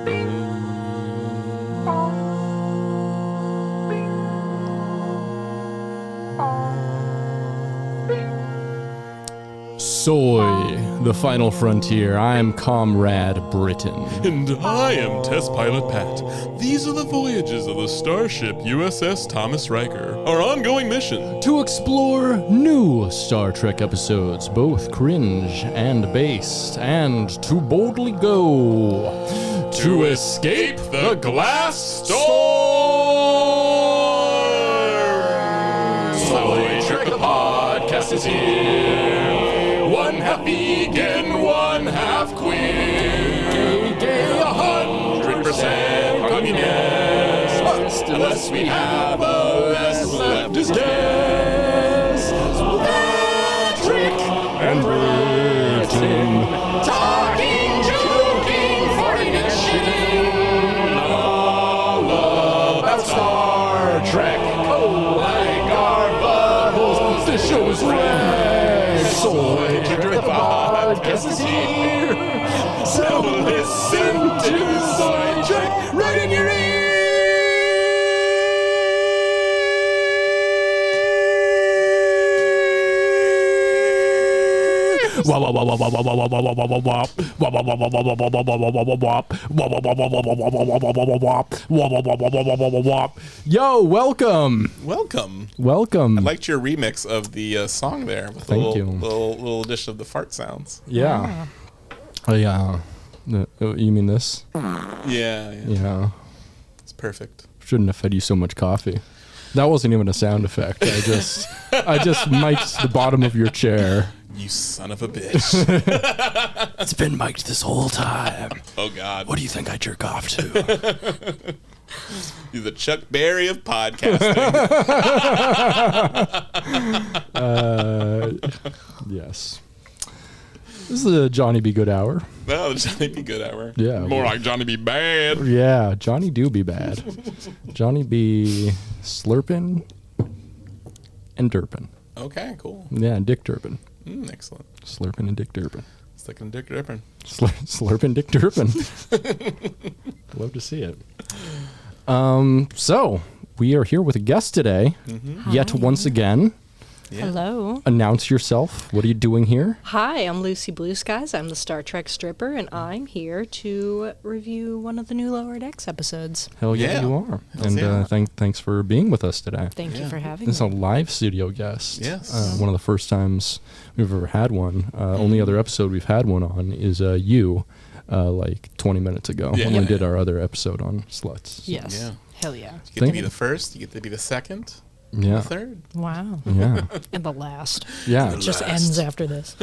Soy, the final frontier. I'm Comrade Britain. And I am Test Pilot Pat. These are the voyages of the starship USS Thomas Riker, our ongoing mission. To explore new Star Trek episodes, both cringe and based, and to boldly go To escape the glass storm! Soy Trek the podcast is here. One half vegan, one half queer. Gay, 100% communist. Unless we have a less leftist guest. Patrick and Britain. Talking, joking, farting and shitting. All about Star Trek. Oh, like our buttholes. This show is rad. Soy Trek the podcast is here. So listen to Soy Trek right in your ear. Yo, welcome. Welcome. I liked your remix of the song there with the little addition of the fart sounds. Yeah. You mean this? Yeah. It's perfect. Shouldn't have fed you so much coffee. That wasn't even a sound effect. I just mic'd the bottom of your chair. You son of a bitch. It's been mic'd this whole time. Oh, God. What do you think I jerk off to? You're the Chuck Berry of podcasting. Yes. This is a Johnny Be Good hour. No, the Johnny Be Good hour. Yeah. More like Johnny Be Bad. Yeah, Johnny do be bad. Johnny be slurping and derping. Okay, cool. Yeah, Dick Durpin. Excellent. Slurping and Dick Durpin. Slicking Dick Durpin. Slurping Dick Durpin. Love to see it. So, we are here with a guest today. Yet once again. Yeah. Hello. Announce yourself. What are you doing here? Hi, I'm Lucy Blue Skies. I'm the Star Trek stripper, and I'm here to review one of the new Lower Decks episodes. Hell yeah, you are. And thanks for being with us today. Thank you for having This me. is a live studio guest. Yes. One of the first times we've ever had one. Only other episode we've had one on is you, like 20 minutes ago when we did our other episode on sluts. Yes. Yeah. Hell yeah. You get to be the first. You get to be the second. Yeah. The third. Wow. Yeah. And the last. Yeah. It just ends after this.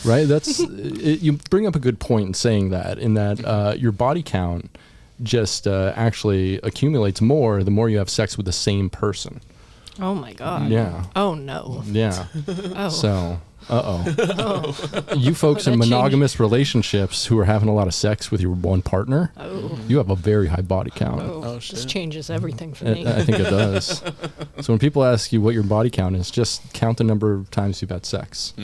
Right. That's you bring up a good point in saying that, in that your body count just actually accumulates more the more you have sex with the same person. Oh my God. Yeah. Oh no. Yeah. Oh. So, you folks in monogamous relationships who are having a lot of sex with your one partner, you have a very high body count. Oh shit. This changes everything for me. I think it does. So when people ask you what your body count is, just count the number of times you've had sex.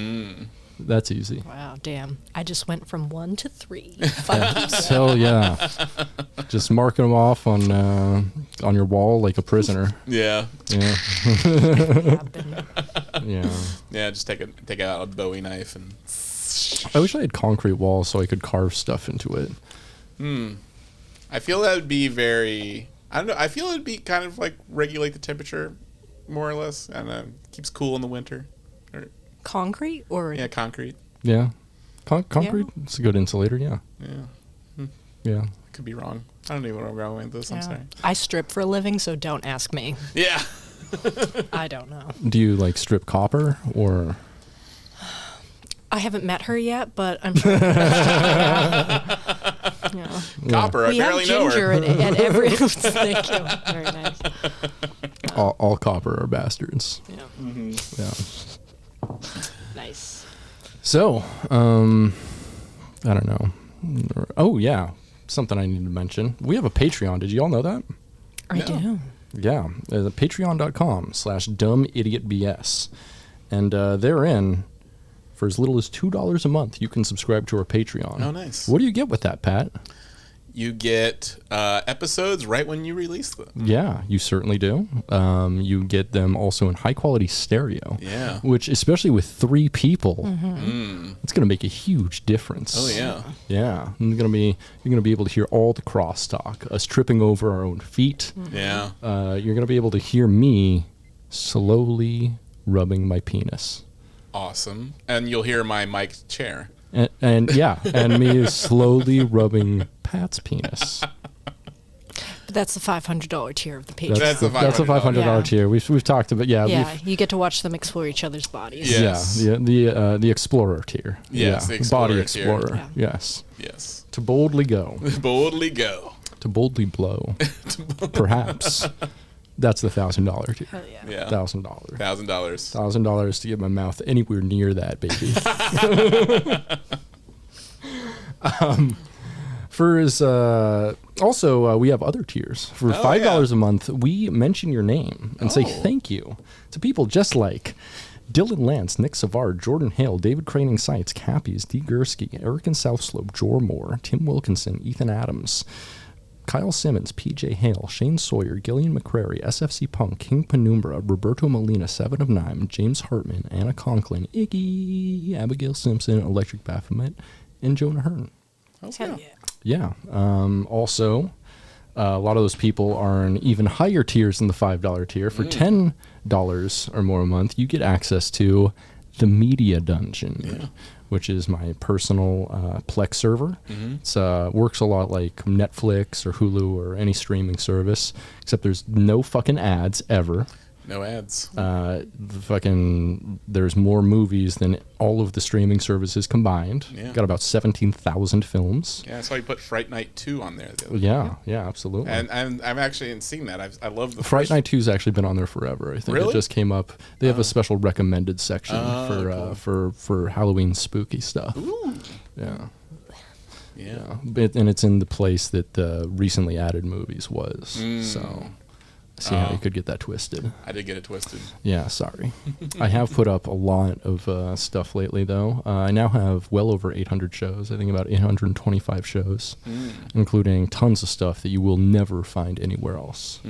That's easy. Wow, damn. I just went from 1 to 3. Fuck you. Hell yeah. Just marking them off on your wall like a prisoner. Yeah. Yeah. Yeah. Yeah, just take out a Bowie knife and... I wish I had concrete walls so I could carve stuff into it. I feel that would be very... I don't know. I feel it would be kind of like regulate the temperature, more or less. I don't know. Keeps cool in the winter. Concrete or... Yeah, concrete. Yeah. Concrete? Yeah. It's a good insulator, yeah. Yeah. Yeah. I could be wrong. I don't even know where I'm going with this. I'm sorry. I strip for a living, so don't ask me. Yeah. I don't know. Do you like strip copper or... I haven't met her yet, but I'm sure. Copper, I barely know her. We have ginger at every... Thank you. Very nice. All copper are bastards. Yeah. Yeah. Nice. So, I don't know. Oh, yeah. Something I need to mention. We have a Patreon. Did you all know that? I do. Yeah. Patreon.com/dumbidiotbs. And therein, for as little as $2 a month, you can subscribe to our Patreon. Oh, nice. What do you get with that, Pat? You get episodes right when you release them. Yeah, you certainly do. You get them also in high quality stereo. Yeah. Which, especially with 3 people, it's going to make a huge difference. Oh yeah. Yeah, and you're gonna be able to hear all the crosstalk, us tripping over our own feet. Yeah. You're gonna be able to hear me slowly rubbing my penis, Awesome. And you'll hear my mic chair. and me slowly rubbing Pat's penis. But that's the $500 tier of the Patreon. That's the That's a $500 Yeah. tier. We've talked about You get to watch them explore each other's bodies. Yes. the explorer tier. Yes, the body explorer tier. explorer. Yeah. Yes, Yes. to boldly go, Boldly go. to boldly blow, perhaps. That's the $1,000 tier. Hell yeah. Yeah. $1,000. $1,000. $1,000 to get my mouth anywhere near that, baby. We have other tiers. For $5 a month, we mention your name and say thank you to people just like Dylan Lance, Nick Savard, Jordan Hale, David Craning Sites, Cappies, D. Gursky, Eric and South Slope, Jor Moore, Tim Wilkinson, Ethan Adams, Kyle Simmons, PJ Hale, Shane Sawyer, Gillian McCrary, SFC Punk, King Penumbra, Roberto Molina, 7 of 9, James Hartman, Anna Conklin, Iggy, Abigail Simpson, Electric Baphomet, and Jonah Hearn. Hell yeah. Yeah. Also, a lot of those people are in even higher tiers than the $5 tier. For $10 or more a month, you get access to the Media Dungeon, which is my personal Plex server. It works a lot like Netflix or Hulu or any streaming service, except there's no fucking ads ever. No ads. There's more movies than all of the streaming services combined. Yeah. Got about 17,000 films. Yeah, that's why you put Fright Night 2 on there. Yeah, absolutely. And I've actually seen that. I love the Fright first. Night 2's actually been on there forever. I think Really? it just came up. They have a special recommended section cool. for Halloween spooky stuff. Ooh. Yeah. Yeah. And it's in the place that the recently added movies was. So see how you could get that twisted. I did get it twisted. Yeah, sorry. I have put up a lot of stuff lately, though. I now have well over 800 shows. I think about 825 shows, including tons of stuff that you will never find anywhere else.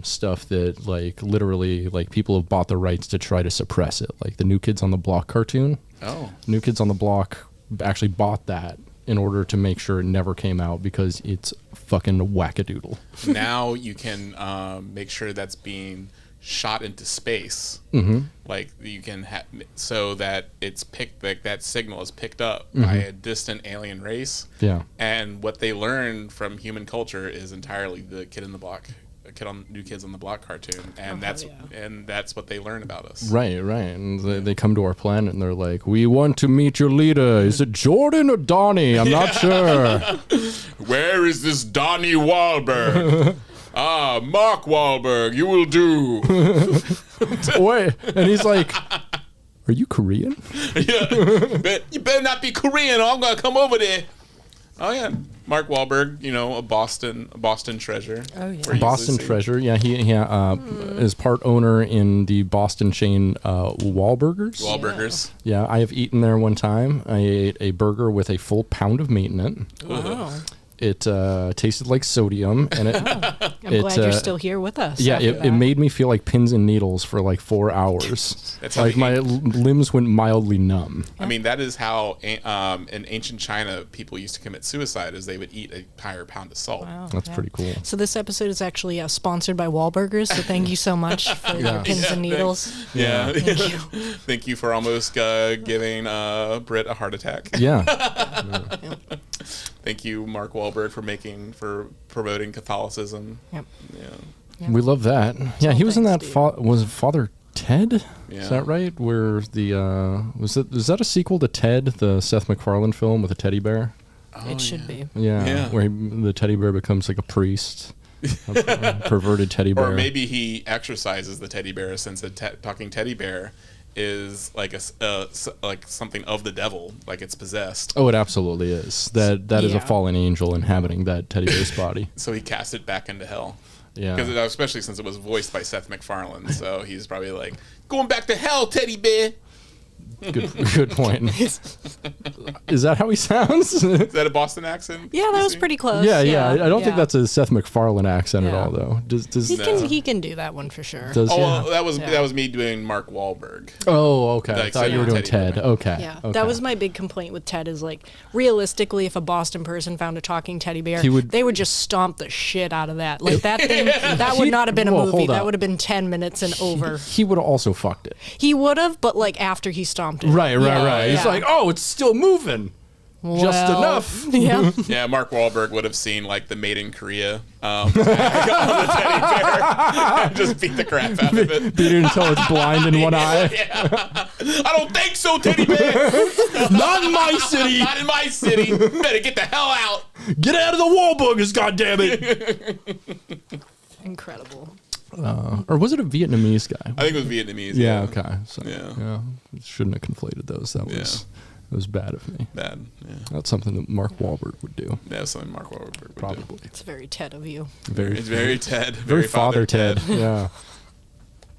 Stuff that, like, literally, like, people have bought the rights to try to suppress it. Like the New Kids on the Block cartoon. Oh. New Kids on the Block actually bought that in order to make sure it never came out because it's fucking wackadoodle. Now you can make sure that's being shot into space. Like you can so that it's picked, like that signal is picked up by a distant alien race. Yeah. And what they learn from human culture is entirely the Kid in the Block, New Kids on the Block cartoon, and that's what they learn about us. Right. And they come to our planet and they're like, "We want to meet your leader. Is it Jordan or Donnie? I'm not sure." Where is this Donnie Wahlberg? Mark Wahlberg, you will do. Wait, and he's like, "Are you Korean?" Yeah, you better not be Korean, or I'm gonna come over there. Oh yeah, Mark Wahlberg, a Boston treasure. Oh yeah, Boston treasure. Yeah, he is part owner in the Boston chain Wahlburgers. Wahlburgers. Yeah, I have eaten there one time. I ate a burger with a full pound of meat in it. Wow. It tasted like sodium, and I'm glad you're still here with us. Yeah, after it that. made me feel like pins and needles for like 4 hours. That's how like my limbs went mildly numb. I mean, that is how in ancient China people used to commit suicide, is they would eat a entire pound of salt. Wow, That's pretty cool. So this episode is actually sponsored by Wahlburgers. So thank you so much for your pins and needles. Yeah. Thank you. Thank you for almost giving Britt a heart attack. Yeah. Thank you, Mark Wahlberg, for promoting Catholicism. Yep. Yeah. We love that. Yeah, he was in that. Thanks, Was it Father Ted? Yeah. Is that right? Where the was that a sequel to Ted, the Seth MacFarlane film with a teddy bear? Oh, It should be. Yeah. Where the teddy bear becomes like a priest, a perverted teddy bear. Or maybe he exercises the teddy bear, since a talking teddy bear is like like something of the devil, like it's possessed. Oh, it absolutely is. That is a Yeah. fallen angel inhabiting that teddy bear's body. So he cast it back into hell. Yeah. Because especially since it was voiced by Seth MacFarlane, so he's probably like, "Going back to hell, teddy bear." Good point. Is that how he sounds? Is that a Boston accent? Yeah, that was pretty close. Yeah. I don't think that's a Seth MacFarlane accent at all, though. He can do that one for sure. Well, that was me doing Mark Wahlberg. Oh, okay. I Like, thought you were doing Teddy Ted. Bear. Okay. Yeah, okay. that was my big complaint with Ted. Is like, realistically, if a Boston person found a talking teddy bear, He would- they would just stomp the shit out of that. Like that thing, that would not have been a movie. hold That up. would have been 10 minutes and over. He would have also fucked it. He would have, but like after he stomped it. Right. Yeah, He's yeah. like, oh, it's still moving. Just Well, enough. Yeah. Yeah, Mark Wahlberg would have seen like the Made in Korea on the teddy bear and just beat the crap out of it. Beat it until it's blind in one eye. Yeah. I don't think so, teddy bear. Not in my city. Not in my city. Better get the hell out. Get out of the wall boogers, goddammit. Incredible. Or was it a Vietnamese guy? I think it was Vietnamese. Yeah, okay. So, Yeah. Shouldn't have conflated those. That was bad of me. Bad. Yeah. That's something that Mark Wahlberg would do. That's something Mark Wahlberg would Probably. It's very Ted of you. It's very Ted. Very Father Ted. Yeah.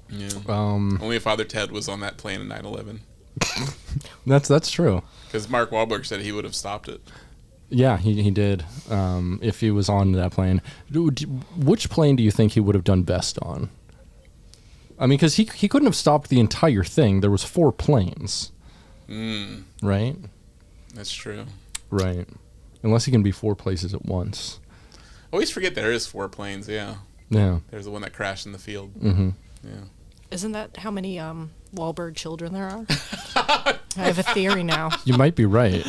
Yeah. Only if Father Ted was on that plane in 9/11. That's true. Because Mark Wahlberg said he would have stopped it. Yeah, he did. If he was on that plane, which plane do you think he would have done best on? I mean, because he couldn't have stopped the entire thing. There was 4 planes. Right? That's true. Right. Unless he can be 4 places at once. I always forget there is 4 planes, yeah. Yeah. There's the one that crashed in the field. Mm-hmm. Yeah. Isn't that how many Wahlberg children there are? I have a theory now. You might be right.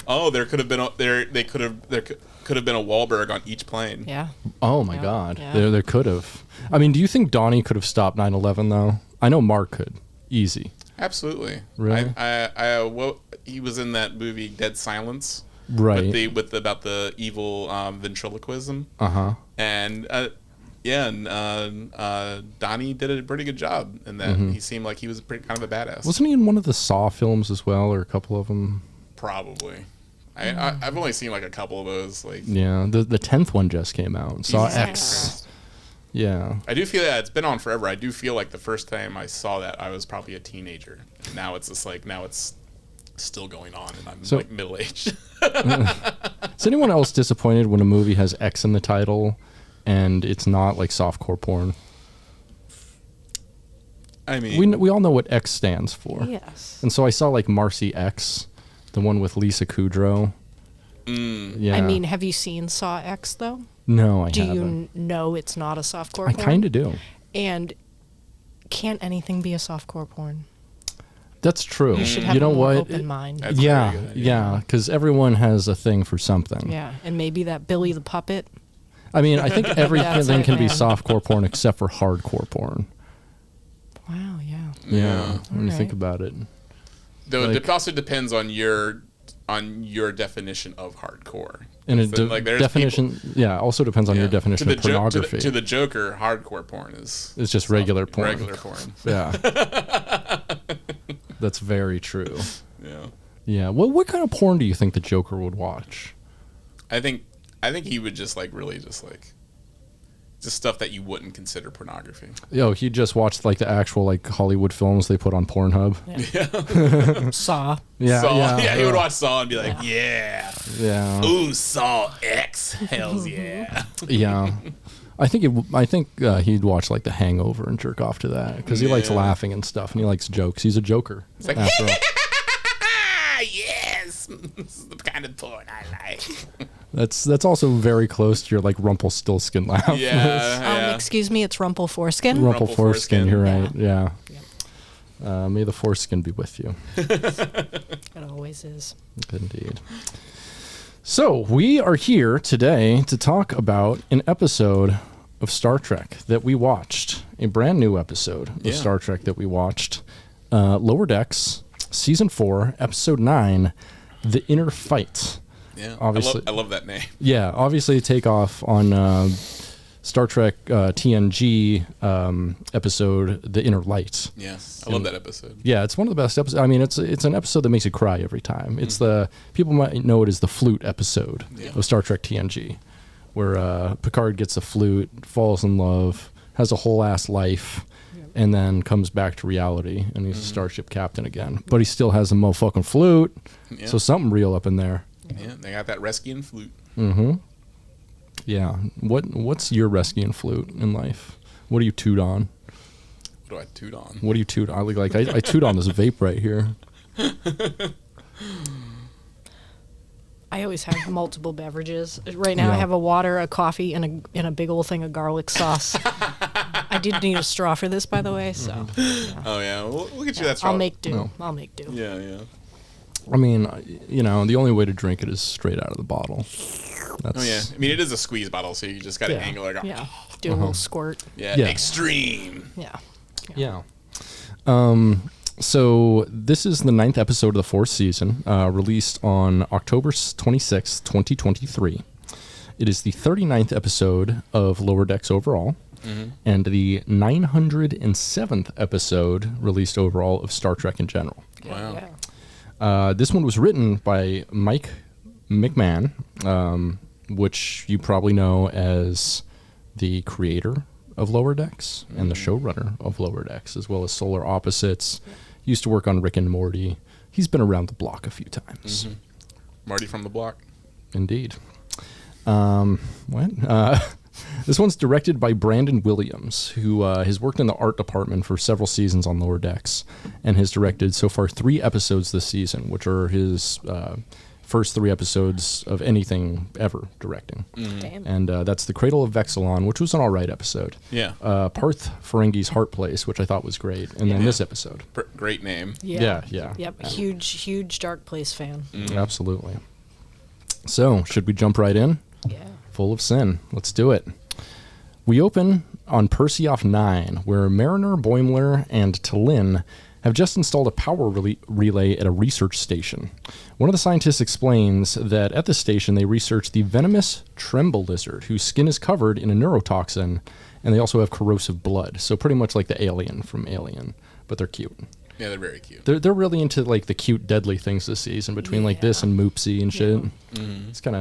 Oh, there could have been there could have been a Wahlberg on each plane. Yeah. Oh my Yeah, God. yeah. There could have. I mean, do you think Donnie could have stopped 9/11 though? I know Mark could. Easy. Absolutely. Really? He was in that movie Dead Silence. Right. With about the evil ventriloquism. Uh-huh. And Donnie did a pretty good job in that. He seemed like he was kind of a badass. Wasn't he in one of the Saw films as well, or a couple of them? Probably. I've only seen like a couple of those. Like, Yeah, the 10th one just came out. Saw Jesus X. Christ. Yeah. I do feel that it's been on forever. I do feel like the first time I saw that, I was probably a teenager. Now it's just like, now it's still going on, and I'm like middle-aged. Is anyone else disappointed when a movie has X in the title and it's not like softcore porn? I mean, We all know what X stands for. Yes. And so I saw like Marcy X, the one with Lisa Kudrow. Yeah. I mean, have you seen Saw X though? No, I Do haven't. you know it's not a softcore I porn? kind of do. And can't anything be a softcore porn? That's true. You should have know a more what? open mind. That's Yeah, very good, yeah, because everyone has a thing for something. Yeah, and maybe that Billy the Puppet. I mean, I think everything it, can be man. softcore porn except for hardcore porn. Wow, yeah. Yeah, when you think Alright. about it. though like- it also depends on your definition of hardcore. And a So, like, there's definition, also depends on your Yeah. definition of pornography. To the Joker, hardcore porn is It's just regular porn. Regular porn. Yeah. That's very true. Yeah. Yeah. What kind of porn do you think the Joker would watch? I think he would just like really just like just stuff that you wouldn't consider pornography. Yo, he just watched like the actual like Hollywood films they put on Pornhub. Saw. Yeah. Saw, he would watch Saw and be like, yeah. Yeah. Ooh, Saw X. Hells yeah. Yeah. I think he'd watch like The Hangover and jerk off to that because he likes Yeah. laughing and stuff and he likes jokes. He's a joker. It's like, after all. yes. This is the kind of porn I like. That's also very close to your like Rumpelstiltskin laugh. Yeah. Excuse me, it's Rumple Foreskin. Rumple foreskin. Rumpleforeskin. You're right. Yeah. May the foreskin be with you. It always is. Indeed. So we are here today to talk about an episode of Star Trek that we watched. A brand new episode of Star Trek that we watched. Lower Decks, Season 4, Episode 9, The Inner Fight. Yeah. Obviously. I love that name. Yeah, obviously a takeoff on Star Trek TNG episode, The Inner Light. Yeah. I love that episode. Yeah, it's one of the best episodes. I mean, it's an episode that makes you cry every time. It's the people might know it as the flute episode of Star Trek TNG, where Picard gets a flute, falls in love, has a whole ass life, and then comes back to reality, and he's a starship captain again. But he still has a motherfucking flute, so something real up in there. Yeah, they got that Reskian flute. Mm-hmm. Yeah. What's your Reskian flute in life? What do you toot on? What do I toot on? What do you toot on? I toot on this vape right here. I always have multiple beverages. Right now I have a water, a coffee, and a big old thing of garlic sauce. I did need a straw for this, by the way, so. Yeah. Oh, yeah. We'll get you that straw. I'll make do. No. I'll make do. Yeah. I mean, the only way to drink it is straight out of the bottle. Oh, yeah. I mean, it is a squeeze bottle, so you just got to angle it. Yeah. Do a little squirt. Yeah. Extreme. Yeah. So this is the 9th episode of the 4th season, released on October 26th, 2023. It is the 39th episode of Lower Decks overall, and the 907th episode released overall of Star Trek in general. Wow. Yeah. This one was written by Mike McMahon, which you probably know as the creator of Lower Decks and the showrunner of Lower Decks, as well as Solar Opposites. Used to work on Rick and Morty. He's been around the block a few times. Marty from the block. Indeed. This one's directed by Brandon Williams, who has worked in the art department for several seasons on Lower Decks and has directed so far 3 episodes this season, which are his first 3 episodes of anything ever directing. Damn. And that's The Cradle of Vexilon, which was an all right episode. Yeah. Parth Ferengi's Heart Place, which I thought was great. And then this episode. Great name. Yeah. Yep. Huge Dark Place fan. Absolutely. So, should we jump right in? Yeah. Full of Sin. Let's do it. We open on Perseoff 9, where Mariner, Boimler, and T'Lyn have just installed a power relay at a research station. One of the scientists explains that at the station they research the venomous tremble lizard, whose skin is covered in a neurotoxin, and they also have corrosive blood. So pretty much like the alien from Alien, but they're cute. Yeah, they're very cute. They're really into like the cute, deadly things this season, between like this and Moopsy and shit. It's kind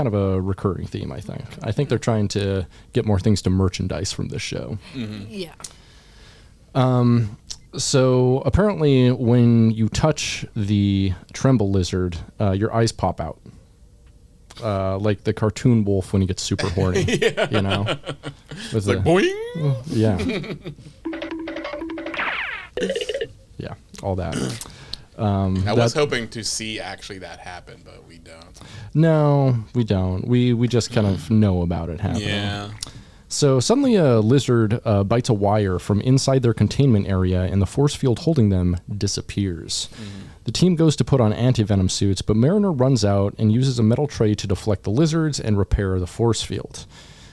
of a recurring theme, I think. I think they're trying to get more things to merchandise from this show. Yeah. So apparently when you touch the tremble lizard, your eyes pop out. Like the cartoon wolf when he gets super horny. You know? It's like boing! Yeah. Yeah, all that. I was hoping to see actually that happen, but we don't. No, we don't. We just kind of know about it happening. Yeah. So suddenly a lizard bites a wire from inside their containment area, and the force field holding them disappears. The team goes to put on anti-venom suits, but Mariner runs out and uses a metal tray to deflect the lizards and repair the force field.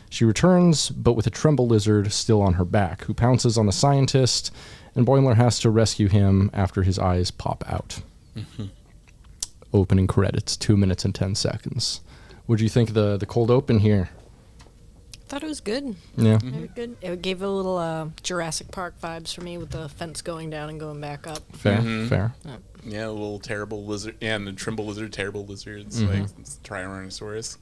She returns, but with a tremble lizard still on her back, who pounces on the scientist, and Boimler has to rescue him after his eyes pop out. Opening credits, 2 minutes and 10 seconds. What do you think of the cold open here? Thought it was good. Yeah. Very good. It gave a little Jurassic Park vibes for me with the fence going down and going back up. Fair. Yeah, a little terrible lizard. Yeah, and the tremble lizard, terrible lizards, like Tyrannosaurus.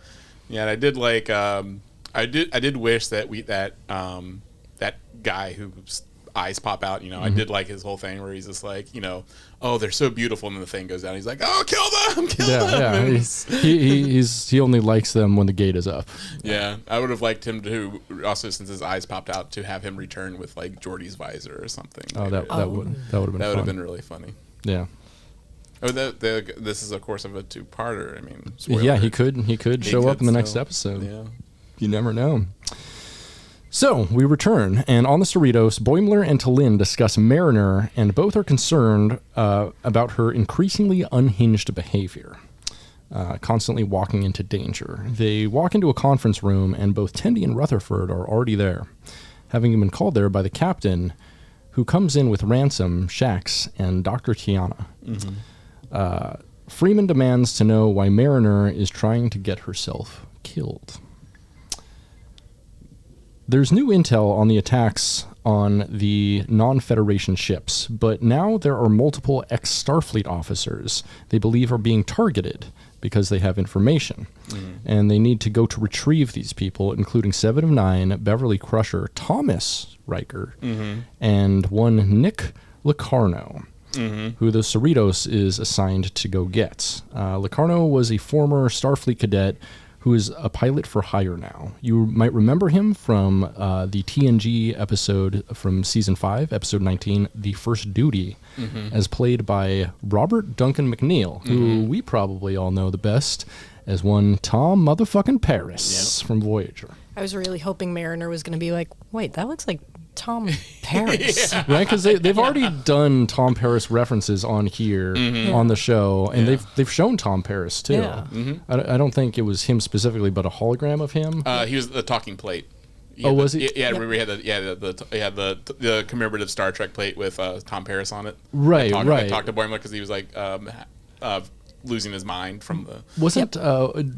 Yeah, and I did like. I did wish that that guy whose eyes pop out. I did like his whole thing where he's just like, oh, they're so beautiful, and then the thing goes down. He's like, oh, kill them. Yeah. He only likes them when the gate is up. Yeah, I would have liked him to also, since his eyes popped out, to have him return with like Geordi's visor or something. Oh, that would have been. That would have been really funny. Yeah. Oh, this is of course of a 2-parter. I mean, yeah, he could show up in the next episode. Yeah, you never know. So we return, and on the Cerritos, Boimler and T'Lyn discuss Mariner, and both are concerned about her increasingly unhinged behavior, constantly walking into danger. They walk into a conference room, and both Tendi and Rutherford are already there, having been called there by the captain, who comes in with Ransom, Shax, and Dr. Tiana. Freeman demands to know why Mariner is trying to get herself killed. There's new intel on the attacks on the non-Federation ships, but now there are multiple ex-Starfleet officers they believe are being targeted because they have information. And they need to go to retrieve these people, including 7 of 9, Beverly Crusher, Thomas Riker, and one Nick Locarno, who the Cerritos is assigned to go get. Locarno was a former Starfleet cadet who is a pilot for hire now. You might remember him from the TNG episode from Season 5, Episode 19, The First Duty, as played by Robert Duncan McNeil, who we probably all know the best as one Tom motherfucking Paris from Voyager. I was really hoping Mariner was going to be like, wait, that looks like Tom Paris. Right, because they've already done Tom Paris references on here on the show, and they've shown Tom Paris too. Yeah. I don't think it was him specifically, but a hologram of him. He was the talking plate. Was he? Yeah, remember he had the commemorative Star Trek plate with Tom Paris on it. Right, Talked to Boimler because he was like losing his mind from the.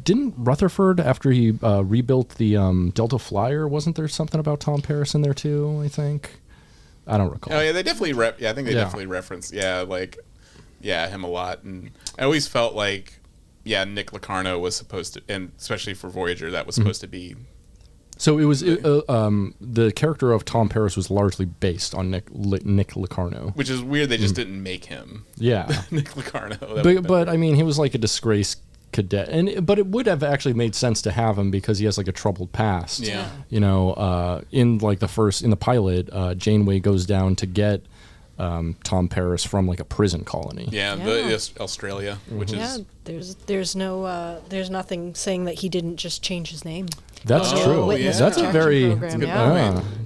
Didn't Rutherford, after he rebuilt the Delta Flyer, wasn't there something about Tom Paris in there too? I think. I don't recall. Oh yeah, they definitely. I think they definitely referenced. Him a lot, and I always felt like, Nick Locarno was supposed to, and especially for Voyager, that was supposed to be. So it was the character of Tom Paris was largely based on Nick Locarno, which is weird. They just didn't make him. Yeah, Nick Locarno. But I mean, he was like a disgraced cadet, but it would have actually made sense to have him because he has like a troubled past. Yeah, in like in the pilot, Janeway goes down to get Tom Paris from like a prison colony. Australia, which is there's nothing saying that he didn't just change his name. That's true. That's a very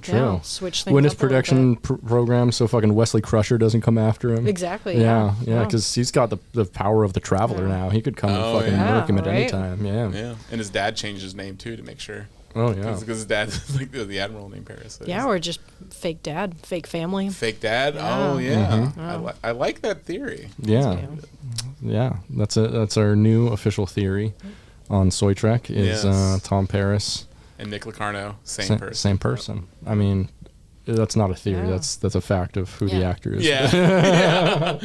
true. Switch things Witness up protection program, so fucking Wesley Crusher doesn't come after him. Exactly. Yeah, because he's got the power of the Traveler now. He could come and fucking murk him at any time. Yeah. And his dad changed his name too to make sure. Oh yeah, because his dad's like the admiral named Paris. So or just fake dad, fake family. Fake dad. Yeah. Oh yeah, I like that theory. Yeah. That's our new official theory on Soy Trek is Tom Paris and Nick Locarno, same person. Same person. I mean, that's not a theory. That's a fact of who the actor is. Yeah.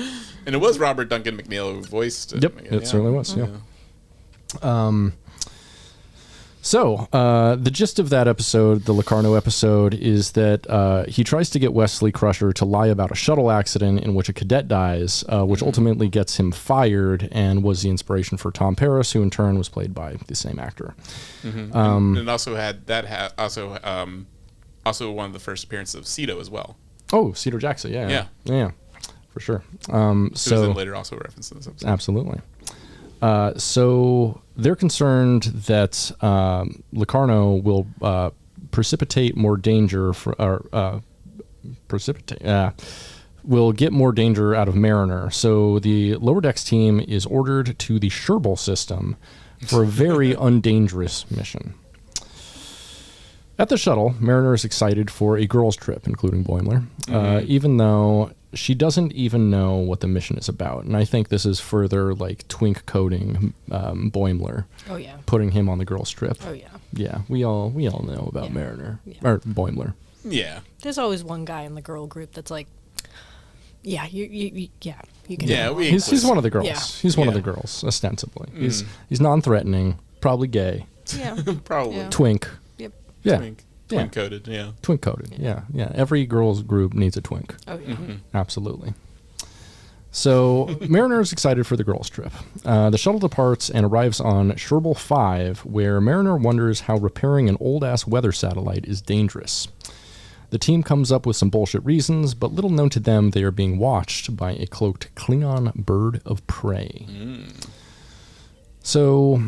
And it was Robert Duncan McNeil who voiced it. Yep, it certainly was. Yeah. So, the gist of that episode, the Locarno episode, is that he tries to get Wesley Crusher to lie about a shuttle accident in which a cadet dies, which ultimately gets him fired and was the inspiration for Tom Paris, who in turn was played by the same actor. And also had also one of the first appearances of Cito as well. Oh, Cito Jackson, yeah, for sure. So then later also referenced in this episode. Absolutely. So they're concerned that Locarno will precipitate more danger will get more danger out of Mariner. So the lower decks team is ordered to the Sherbal system for a very undangerous mission. At the shuttle, Mariner is excited for a girls' trip, including Boimler, even though she doesn't even know what the mission is about. And I think this is further like twink coding Boimler. Oh yeah. Putting him on the girls' trip. Oh yeah. Yeah, we all know about Mariner or Boimler. Yeah. There's always one guy in the girl group that's like, you can. Yeah, he's one of the girls. Yeah. He's one of the girls, ostensibly. He's non-threatening, probably gay. Yeah. Probably. Yeah. Twink. Yep. Yeah. Twink coded, yeah. Twink coded, yeah. Every girls group needs a twink. Oh yeah. Absolutely. So Mariner is excited for the girls' trip. The shuttle departs and arrives on Sherbal 5, where Mariner wonders how repairing an old-ass weather satellite is dangerous. The team comes up with some bullshit reasons, but little known to them, they are being watched by a cloaked Klingon bird of prey. So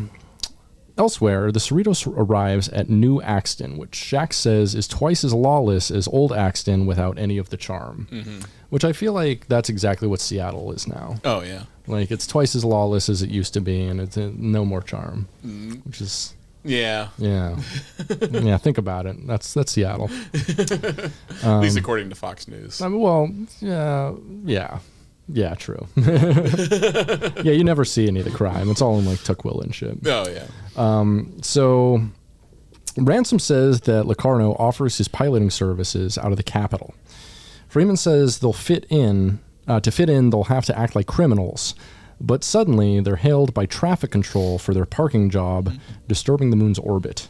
elsewhere, the Cerritos arrives at New Axton, which Shax says is twice as lawless as Old Axton without any of the charm. Which I feel like that's exactly what Seattle is now. Oh, yeah. Like, it's twice as lawless as it used to be, and it's no more charm. Which is... Yeah. Yeah, think about it. That's Seattle. At least according to Fox News. I mean, yeah, true. Yeah, you never see any of the crime. It's all in like Tukwila and shit. Oh yeah. So Ransom says that Locarno offers his piloting services out of the capital. Freeman says they'll fit in. To fit in, they'll have to act like criminals. But suddenly, they're hailed by traffic control for their parking job, disturbing the moon's orbit.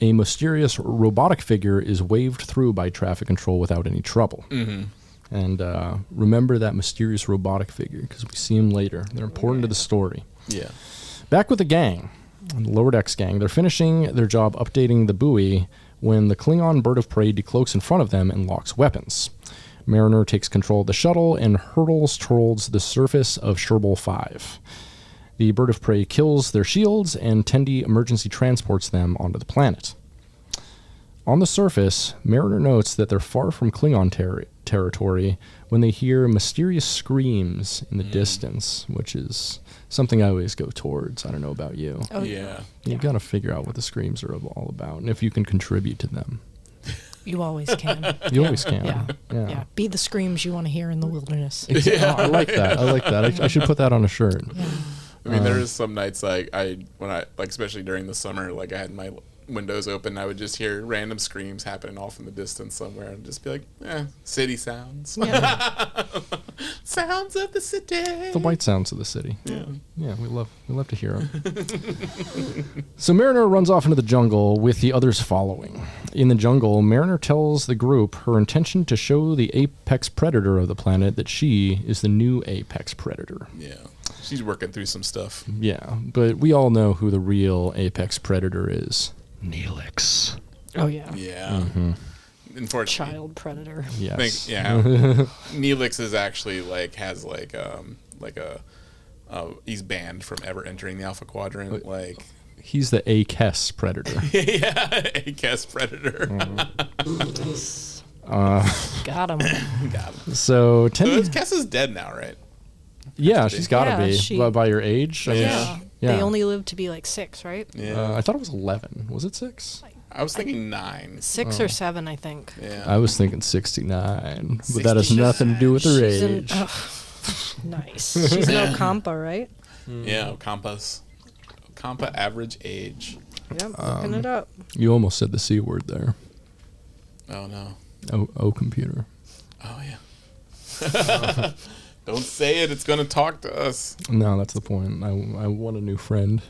A mysterious robotic figure is waved through by traffic control without any trouble. Mm-hmm. And remember that mysterious robotic figure, because we see him later. They're important to the story. Yeah. Back with the gang, the Lower Decks gang. They're finishing their job updating the buoy when the Klingon bird of prey decloaks in front of them and locks weapons. Mariner takes control of the shuttle and hurtles towards the surface of Sherbal 5. The bird of prey kills their shields, and Tendi emergency transports them onto the planet. On the surface, Mariner notes that they're far from Klingon territory when they hear mysterious screams in the distance, which is something I always go towards. I don't know about you. Oh, yeah. You've got to figure out what the screams are all about, and if you can contribute to them. You always can. You always can. Yeah. Be the screams you want to hear in the wilderness. Yeah. I like that. I should put that on a shirt. Yeah. I mean, there is some nights when I especially during the summer, like I had my windows open, I would just hear random screams happening off in the distance somewhere, and just be like, city sounds. Yeah. Sounds of the city. The white sounds of the city. Yeah. Yeah, we love to hear them. So Mariner runs off into the jungle with the others following. In the jungle, Mariner tells the group her intention to show the apex predator of the planet that she is the new apex predator. Yeah. She's working through some stuff. Yeah, but we all know who the real apex predator is. Neelix. Oh, yeah. Yeah. Mm-hmm. Unfortunately. Child predator. Yes. Neelix is actually has he's banned from ever entering the Alpha Quadrant. Like he's the AKES predator. Yeah, AKES predator. Got him. Got him. So Kess is dead now, right? Yeah, she's got to be by your age. Yeah. They only live to be like 6, right? Yeah. I thought it was 11. Was it 6? I was thinking 9. 6 or 7, I think. Yeah. I was thinking 69, but that has nothing to do with her age. Nice. She's an Ocampa, right? Yeah, Ocampa average age. Yep, looking it up. You almost said the C word there. Oh, no. Computer. Oh, yeah. Don't say it. It's going to talk to us. No, that's the point. I want a new friend.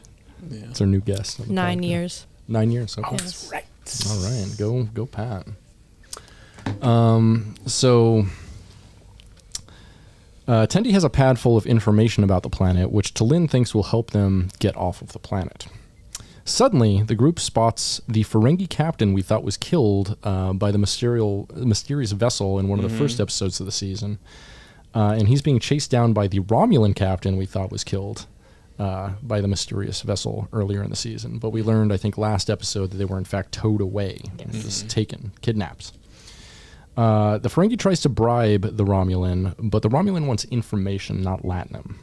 Yeah. It's our new guest. 9 years. 9 years. Okay. Oh, that's right. All right. Go, Pat. So Tendi has a pad full of information about the planet, which T'Lyn thinks will help them get off of the planet. Suddenly, the group spots the Ferengi captain we thought was killed by the mysterious vessel in one of the first episodes of the season. And he's being chased down by the Romulan captain we thought was killed by the mysterious vessel earlier in the season. But we learned, I think, last episode that they were in fact towed away, just kidnapped. The Ferengi tries to bribe the Romulan, but the Romulan wants information, not latinum.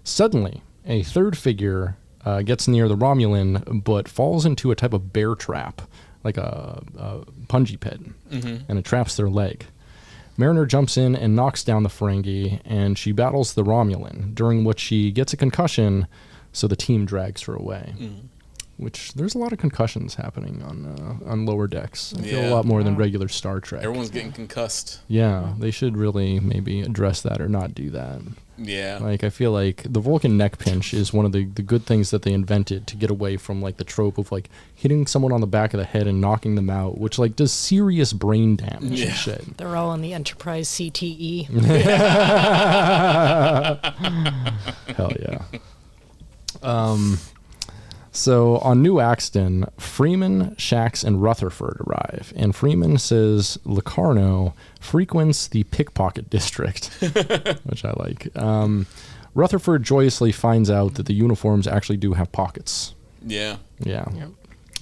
Suddenly, a third figure gets near the Romulan, but falls into a type of bear trap, like a punji pit, and it traps their leg. Mariner jumps in and knocks down the Ferengi, and she battles the Romulan, during which she gets a concussion, so the team drags her away. Which, there's a lot of concussions happening on Lower Decks. I feel a lot more than regular Star Trek. Everyone's getting concussed. Yeah, they should really maybe address that or not do that. Yeah. Like, I feel like the Vulcan neck pinch is one of the good things that they invented to get away from, like, the trope of, like, hitting someone on the back of the head and knocking them out, which, like, does serious brain damage and shit. They're all on the Enterprise CTE. Hell yeah. So on New Axton, Freeman, Shax, and Rutherford arrive, and Freeman says Locarno frequents the pickpocket district, which I like. Rutherford joyously finds out that the uniforms actually do have pockets. Yeah. Yeah. Yep.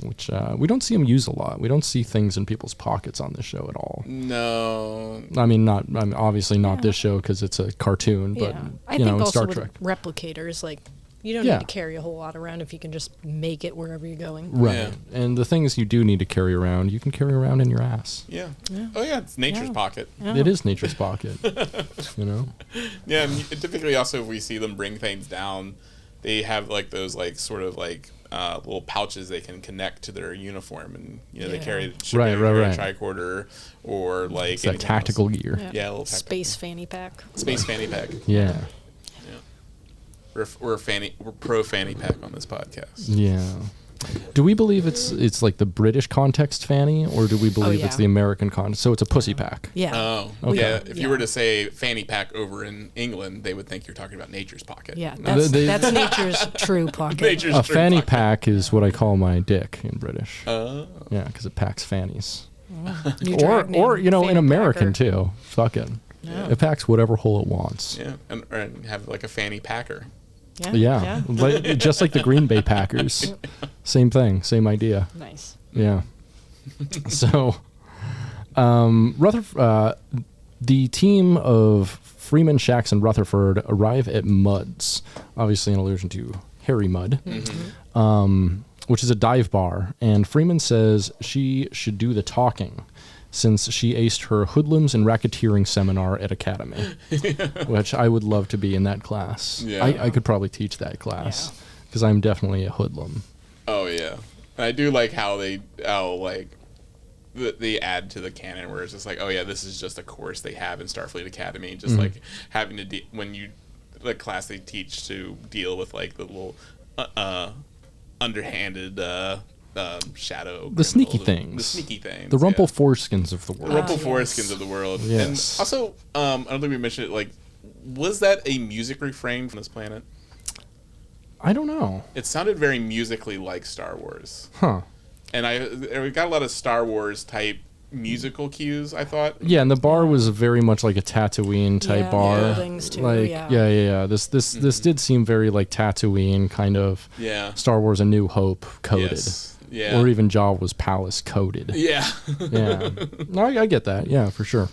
Which we don't see him use a lot. We don't see things in people's pockets on this show at all. No. I mean, obviously not this show because it's a cartoon, but I think in also Star with Trek. replicators, like, you don't need to carry a whole lot around if you can just make it wherever you're going. Right. Yeah. And the things you do need to carry around, you can carry around in your ass. Yeah. Oh, yeah, it's nature's pocket. Yeah. It is nature's pocket, you know? Yeah, and typically also if we see them bring things down, they have, like, those, like, sort of, like, little pouches they can connect to their uniform, and they carry right. tricorder or like it's that tactical gear. Yeah, a little space fanny pack. Space fanny pack. Yeah. We're pro fanny pack on this podcast. Yeah. Do we believe it's like the British context fanny, or do we believe it's the American context? So it's a pussy pack. Yeah. Oh, okay. Yeah. If you were to say fanny pack over in England, they would think you're talking about nature's pocket. Yeah, that's nature's true pocket. A fanny pack is what I call my dick in British. Yeah, because it packs fannies. Or in American too. Fuck it. Yeah. It packs whatever hole it wants. Yeah, and have like a fanny packer. Yeah. Just like the Green Bay Packers. Same thing, same idea. Nice. Yeah. So, Rutherford, the team of Freeman, Shax, and Rutherford arrive at Mudd's, obviously an allusion to Harry Mudd, which is a dive bar, and Freeman says she should do the talking, since she aced her hoodlums and racketeering seminar at Academy, which I would love to be in that class. Yeah. I could probably teach that class, because I'm definitely a hoodlum. Oh, yeah. I do like how they add to the canon where it's just like, oh, yeah, this is just a course they have in Starfleet Academy, just like having to, the class they teach to deal with like the little underhanded shadow, the sneaky things, the rumple foreskins of the world, foreskins of the world. Yes. And also, I don't think we mentioned it. Like, was that a music refrain from this planet? I don't know. It sounded very musically like Star Wars. Huh. And we got a lot of Star Wars type musical cues, I thought. Yeah, and the bar was very much like a Tatooine type bar. Buildings too. Like, yeah. This did seem very like Tatooine kind of. Yeah. Star Wars: A New Hope coded. Yes. Yeah. Or even Jabba's palace coded. Yeah. Yeah. No, I get that. Yeah, for sure.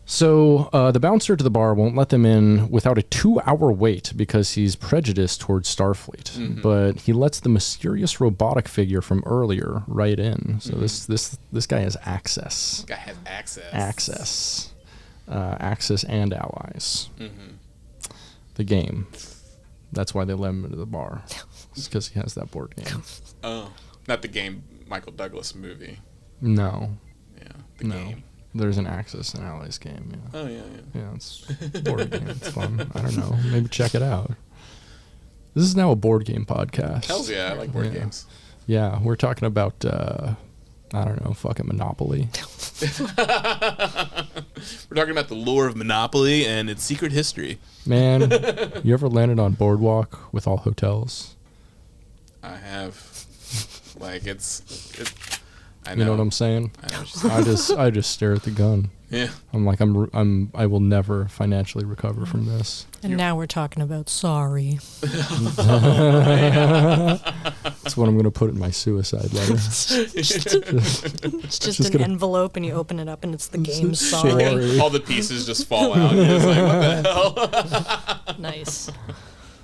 So the bouncer to the bar won't let them in without a 2-hour wait because he's prejudiced towards Starfleet. But he lets the mysterious robotic figure from earlier right in. So this guy has access. This guy has access. Access and allies. The game. That's why they let him into the bar. It's because he has that board game. Oh, not the game Michael Douglas movie. No. Yeah, the game. There's an Axis and Allies game. Yeah. Oh, yeah. Yeah, it's a board game. It's fun. I don't know. Maybe check it out. This is now a board game podcast. Hells yeah, I like board games. Yeah, we're talking about, I don't know, fucking Monopoly. We're talking about the lore of Monopoly and its secret history. Man, you ever landed on Boardwalk with all hotels? I have. Like, I know. You know what I'm saying? I know I just stare at the gun. Yeah. I'm like, I will never financially recover from this. And now we're talking about sorry. That's what I'm going to put in my suicide letter. It's just an envelope, and you open it up, and it's the game sorry. All the pieces just fall out. You're just like, what the hell? Nice.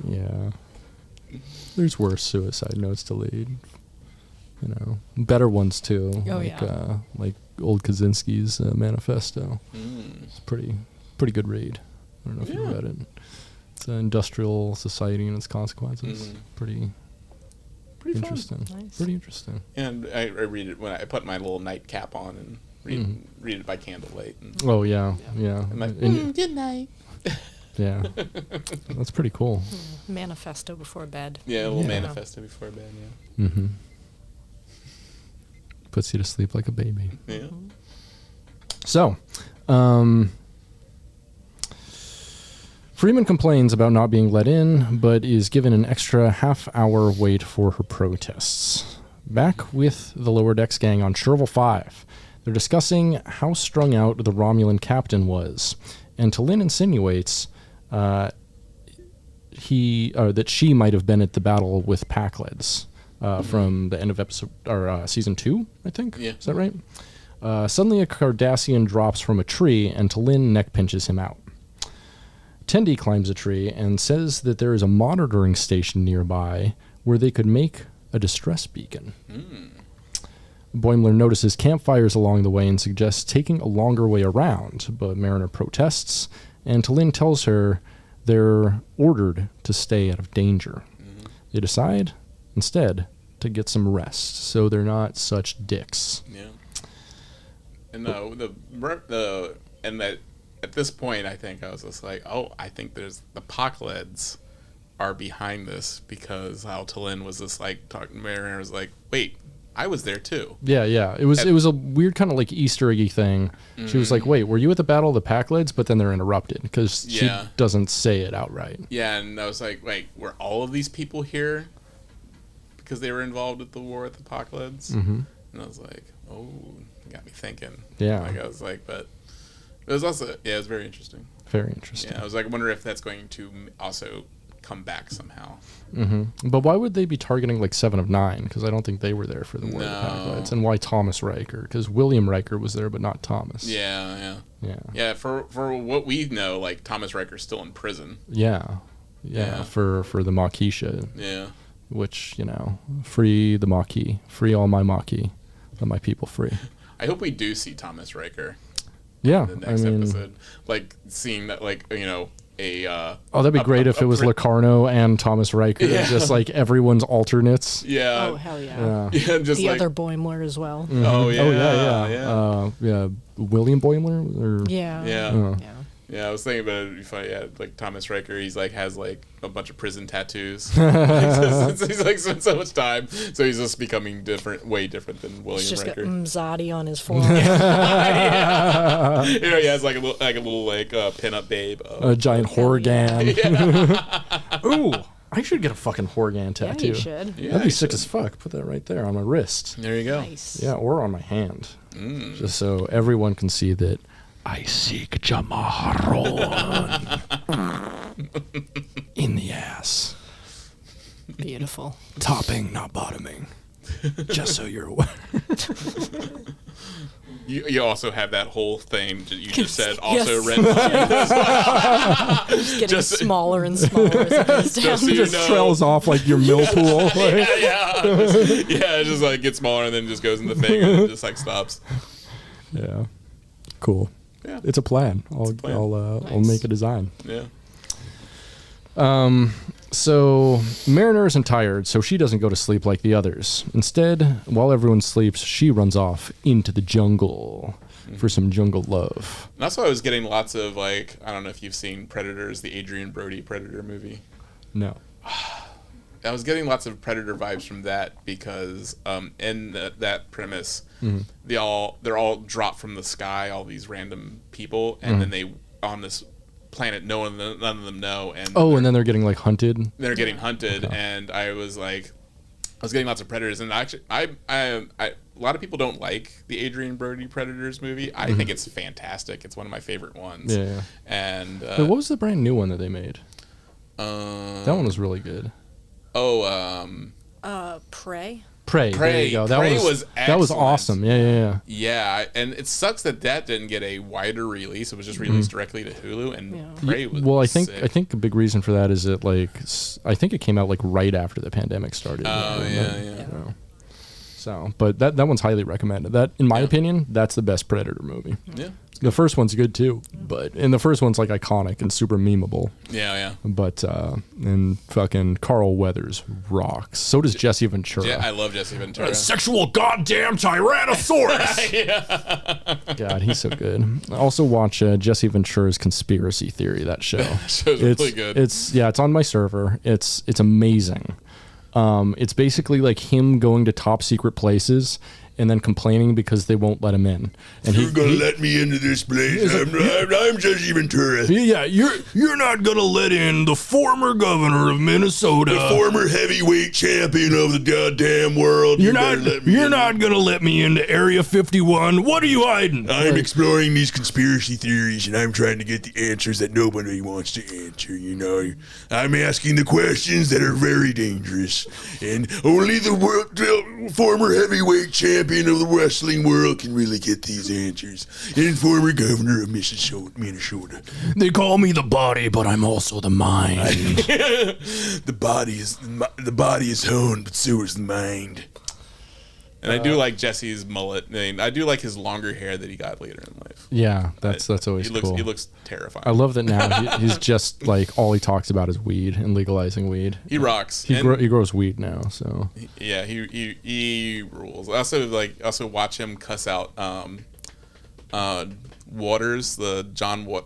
Yeah. There's worse suicide notes to lead. You know, better ones too. Oh, like old Kaczynski's manifesto. It's pretty good read. I don't know if you read it. It's an industrial society and its consequences. Pretty interesting. Nice. Pretty interesting. And I read it when I put my little nightcap on and read it by candlelight. Oh yeah. I'm like, good night. Yeah, that's pretty cool. Manifesto before bed. Yeah, a little manifesto before bed. Yeah. Puts you to sleep like a baby. Yeah. So, Freeman complains about not being let in, but is given an extra half-hour wait for her protests. Back with the Lower Decks gang on Chervil 5, they're discussing how strung out the Romulan captain was, and T'Lyn insinuates that she might have been at the battle with Pakleds. From the end of episode or season 2, I think. Yeah. Is that right? Suddenly, a Cardassian drops from a tree, and T'Lyn neck pinches him out. Tendi climbs a tree and says that there is a monitoring station nearby where they could make a distress beacon. Boimler notices campfires along the way and suggests taking a longer way around, but Mariner protests, and T'Lyn tells her they're ordered to stay out of danger. They decide instead to get some rest, so they're not such dicks. Yeah. And that at this point, I think I was just like, oh, I think there's the Apocalypse are behind this, because Al-Talin was just like talking. Mariner was like, wait, I was there too. Yeah. It was a weird kind of like Easter eggy thing. She was like, wait, were you at the Battle of the Packlids? But then they're interrupted because she doesn't say it outright. Yeah, and I was like, wait, were all of these people here because they were involved with the war at the Apocalypse? And I was like, oh, it got me thinking. Yeah. Like, I was like, but it was also, it was very interesting. Very interesting. Yeah, I was like, I wonder if that's going to also come back somehow. But why would they be targeting like 7 of 9? Because I don't think they were there for the War of the Packlids. And why Thomas Riker? Because William Riker was there, but not Thomas. Yeah. For what we know, like Thomas Riker's still in prison. Yeah. For the Maquisha. Yeah. Which, free the Maquis, free all my Maquis, let my people free. I hope we do see Thomas Riker. Yeah, in the next episode, like seeing that, like that'd be great if it was Locarno and Thomas Riker, just like everyone's alternates. Yeah. Oh hell yeah. Just the other Boimler as well. Oh yeah. William Boimler. Yeah, I was thinking about it before. Yeah, like Thomas Riker, he's like has like a bunch of prison tattoos. He's like spent so much time, so he's just becoming way different than William He's just Riker. got Mzadi on his forearm. He has like a little pin-up babe. A giant Horgan. Ooh, I should get a fucking Horgan tattoo. Yeah, you should. Yeah, that'd be sick as fuck. Put that right there on my wrist. There you go. Nice. Yeah, or on my hand, just so everyone can see that I seek Jamaharon in the ass. Beautiful. Topping, not bottoming. Just so you're aware. You also have that whole thing that you just said, also red. Just getting smaller and smaller as it goes down. So just trails off like your mill pool. It just like gets smaller and then just goes in the thing and it just like stops. Yeah. Cool. Yeah. It's a plan. I'll make a design. Yeah. So Mariner isn't tired, so she doesn't go to sleep like the others. Instead, while everyone sleeps, she runs off into the jungle for some jungle love. And that's why I was getting lots of like, I don't know if you've seen Predators, the Adrian Brody Predator movie. No. I was getting lots of Predator vibes from that because in that premise, they're all dropped from the sky, all these random people, and then they on this planet none of them know, and then they're getting like hunted. They're getting hunted, and I was getting lots of Predators, and actually a lot of people don't like the Adrian Brody Predators movie. I think it's fantastic. It's one of my favorite ones. Yeah. And what was the brand new one that they made? That one was really good. Prey. Prey. There you go. Prey was excellent. That was awesome. Yeah. Yeah, and it sucks that didn't get a wider release. It was just released directly to Hulu, and Prey was. Well, I think a big reason for that is that I think it came out like right after the pandemic started. So, but that one's highly recommended. That, in my opinion, that's the best Predator movie. Yeah. The first one's good too, and the first one's like iconic and super memeable. Yeah. But and fucking Carl Weathers rocks. So does Jesse Ventura. Yeah, I love Jesse Ventura. Sexual goddamn Tyrannosaurus. God, he's so good. Also watch Jesse Ventura's Conspiracy Theory. That show. Show's really good. It's on my server. It's amazing. It's basically like him going to top secret places and then complaining because they won't let him in. And you're gonna let me into this place? I'm Jesse Ventura. Yeah, you're not gonna let in the former governor of Minnesota, the former heavyweight champion of the goddamn world. You're not gonna let me into Area 51. What are you hiding? I'm exploring these conspiracy theories, and I'm trying to get the answers that nobody wants to answer. I'm asking the questions that are very dangerous, and only the former heavyweight champion of the wrestling world can really get these answers, and former governor of Minnesota. They call me the body, but I'm also the mind. The body is honed, but so is the mind. And I do like Jesse's mullet. I mean, I do like his longer hair that he got later in life. Yeah, that's always cool. He looks terrifying. I love that now he's just like all he talks about is weed and legalizing weed. He rocks. He grows weed now, so yeah, he rules. I also watch him cuss out Waters,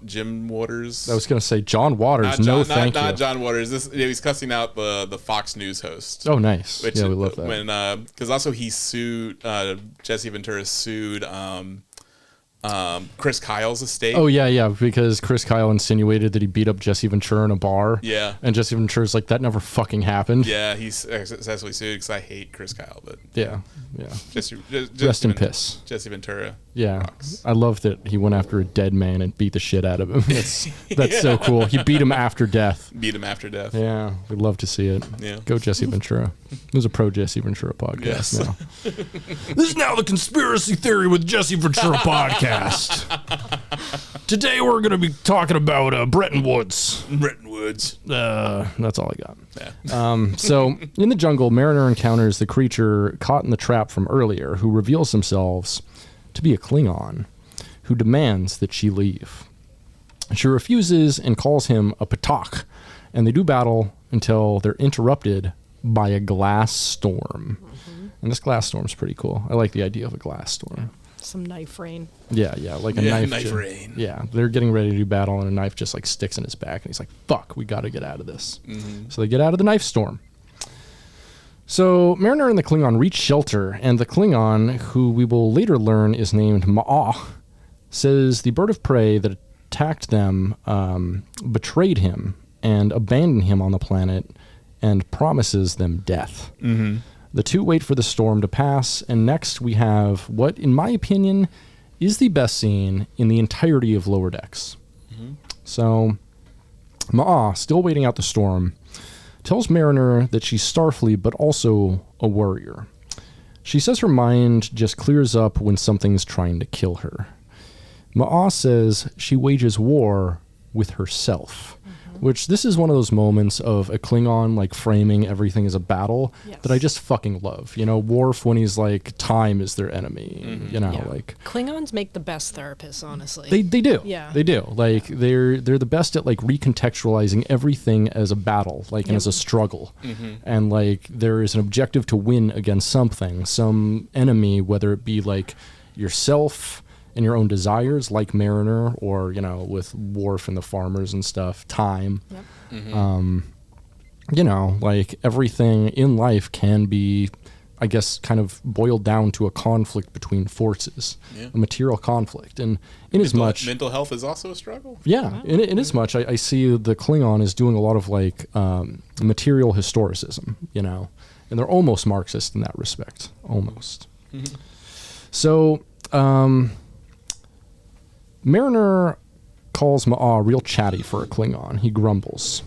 Jim Waters. I was gonna say John Waters. Thank you. Not John Waters. He's cussing out the Fox News host. Oh, nice. Which, yeah, we love that. Because also he sued Jesse Ventura sued Chris Kyle's estate. Oh yeah, because Chris Kyle insinuated that he beat up Jesse Ventura in a bar. Yeah, and Jesse Ventura's like, that never fucking happened. Yeah, he's successfully sued because I hate Chris Kyle, but yeah. Rest in piss, Jesse Ventura. Yeah, rocks. I love that he went after a dead man and beat the shit out of him. That's so cool. He beat him after death. Yeah, we'd love to see it. Yeah, go Jesse Ventura. It was a pro Jesse Ventura podcast. Yes. Now. This is now the Conspiracy Theory with Jesse Ventura podcast. Today we're going to be talking about Bretton Woods. That's all I got. Yeah. So in the jungle, Mariner encounters the creature caught in the trap from earlier, who reveals themselves to be a Klingon, who demands that she leave. She refuses and calls him a Patak, and they do battle until they're interrupted by a glass storm. Mm-hmm. And this glass storm's pretty cool. I like the idea of a glass storm. Some knife rain. Yeah, like a knife rain. Yeah, they're getting ready to do battle, and a knife just like sticks in his back, and he's like, "Fuck, we got to get out of this." Mm-hmm. So they get out of the knife storm. So Mariner and the Klingon reach shelter, and the Klingon, who we will later learn is named Ma'a, says the bird of prey that attacked them betrayed him and abandoned him on the planet, and promises them death. Mm-hmm. The two wait for the storm to pass, and next we have what, in my opinion, is the best scene in the entirety of Lower Decks. Mm-hmm. So, Ma'a, still waiting out the storm, tells Mariner that she's Starfleet, but also a warrior. She says her mind just clears up when something's trying to kill her. Ma'a says she wages war with herself. Which, this is one of those moments of a Klingon, like, framing everything as a battle that I just fucking love. You know, Worf, when he's like, time is their enemy. Mm-hmm. You know, like... Klingons make the best therapists, honestly. They do. Yeah. They do. Like, they're the best at, like, recontextualizing everything as a battle, like, and as a struggle. Mm-hmm. And, like, there is an objective to win against something, some enemy, whether it be, like, yourself... and your own desires, like Mariner, or, you know, with Worf and the farmers and stuff, time. Yep. Mm-hmm. You know, like, everything in life can be, I guess, kind of boiled down to a conflict between forces, a material conflict. And in as much... Mental health is also a struggle? Yeah. Wow. In as much, I see the Klingon is doing a lot of, like, material historicism, you know, and they're almost Marxist in that respect. Almost. Mm-hmm. So... Mariner calls Ma'a real chatty for a Klingon. He grumbles.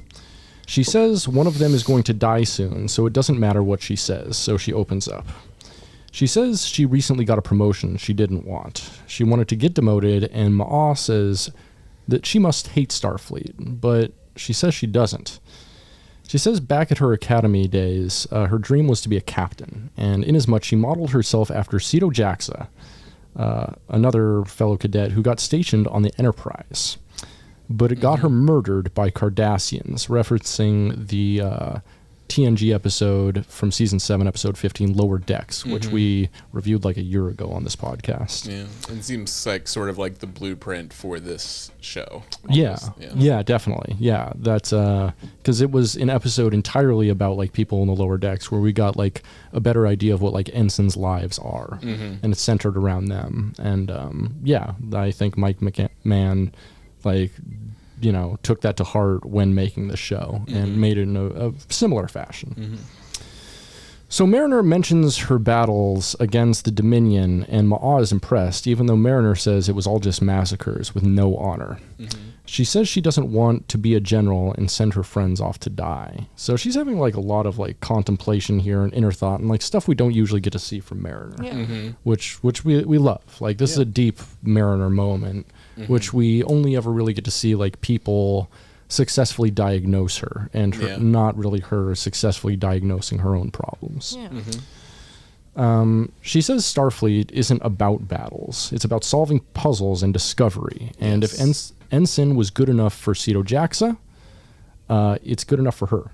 She says one of them is going to die soon, so it doesn't matter what she says, so she opens up. She says she recently got a promotion she didn't want. She wanted to get demoted, and Ma'a says that she must hate Starfleet, but she says she doesn't. She says back at her academy days, her dream was to be a captain, and inasmuch she modeled herself after Sito Jaxa, another fellow cadet who got stationed on the Enterprise. But it got her murdered by Cardassians, referencing the TNG episode from Season 7, Episode 15, Lower Decks, which we reviewed like a year ago on this podcast. Yeah, it seems like sort of like the blueprint for this show. Yeah, definitely. Yeah, that's because it was an episode entirely about like people in the Lower Decks, where we got like a better idea of what like ensigns' lives are, and it's centered around them. And I think Mike McMahon, like, you know, took that to heart when making the show and made it in a similar fashion. So Mariner mentions her battles against the Dominion, and Ma'a is impressed, even though Mariner says it was all just massacres with no honor. She says she doesn't want to be a general and send her friends off to die. So she's having like a lot of like contemplation here and inner thought and like stuff we don't usually get to see from Mariner, which we love. Like this is a deep Mariner moment, which we only ever really get to see like people successfully diagnose her, and not really her successfully diagnosing her own problems. She says Starfleet isn't about battles. It's about solving puzzles and discovery. And if Ensign was good enough for Ceto Jaxa, it's good enough for her.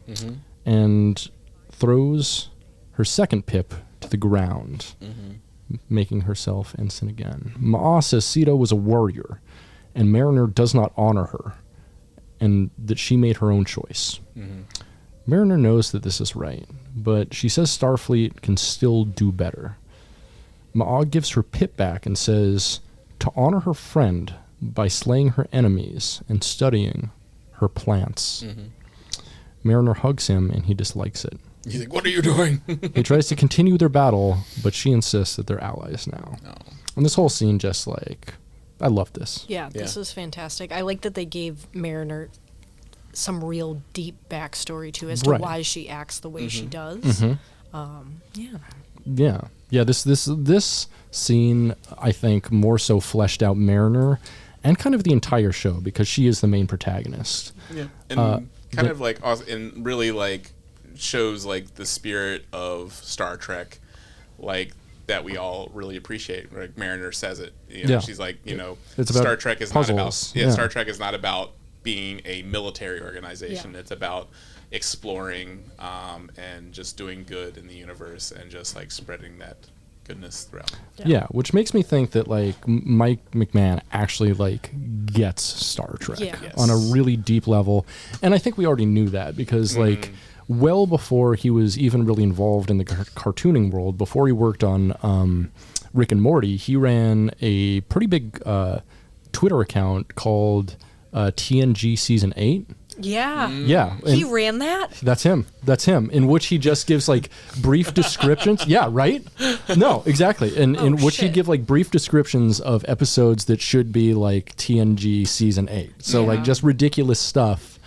Mm-hmm. And throws her second pip to the ground, making herself Ensign again. Ma'a says Ceto was a warrior, and Mariner does not honor her, and that she made her own choice. Mm-hmm. Mariner knows that this is right, but she says Starfleet can still do better. Ma'a gives her pip back and says to honor her friend by slaying her enemies and studying her plants. Mm-hmm. Mariner hugs him, and he dislikes it. He's like, what are you doing? He tries to continue their battle, but she insists that they're allies now. No. And this whole scene just like, I love this. Yeah, this is fantastic. I like that they gave Mariner some real deep backstory to as to why she acts the way she does. Mm-hmm. Yeah. This scene, I think, more so fleshed out Mariner and kind of the entire show, because she is the main protagonist. Yeah, and kind of like, and really like shows like the spirit of Star Trek, like that we all really appreciate. Like Mariner says it. You know, she's like, you know, Star Trek is puzzles. not about. Star Trek is not about being a military organization. It's about exploring and just doing good in the universe and just like spreading that goodness throughout. Yeah, which makes me think that like Mike McMahon actually like gets Star Trek on a really deep level, and I think we already knew that because like well before he was even really involved in the cartooning world, before he worked on Rick and Morty, he ran a pretty big Twitter account called TNG Season 8. Yeah. Yeah. He ran that? That's him. In which he just gives like brief descriptions. Yeah, right? No, exactly. And in which he'd give like brief descriptions of episodes that should be like TNG Season 8. So like just ridiculous stuff,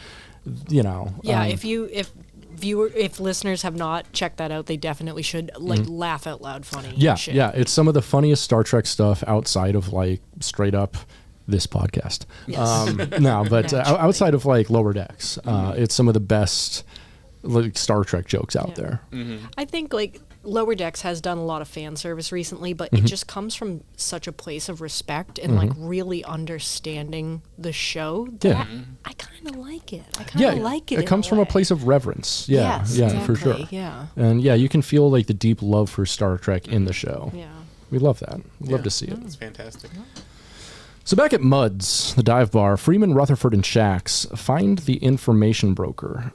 you know. Yeah, if listeners have not checked that out, they definitely should laugh out loud funny. Yeah, it's some of the funniest Star Trek stuff outside of like straight up this podcast. Yes. No, but outside of like Lower Decks, it's some of the best like Star Trek jokes out there. Mm-hmm. I think like Lower Decks has done a lot of fan service recently, but it just comes from such a place of respect and like really understanding the show that I kind of like it. I kind of like it. It comes from a place of reverence. Yeah, yes, yeah, exactly. for sure. Yeah. And yeah, you can feel like the deep love for Star Trek in the show. Yeah. We love that. We love to see it. It's fantastic. So back at Mudd's, the dive bar, Freeman, Rutherford, and Shax find the information broker,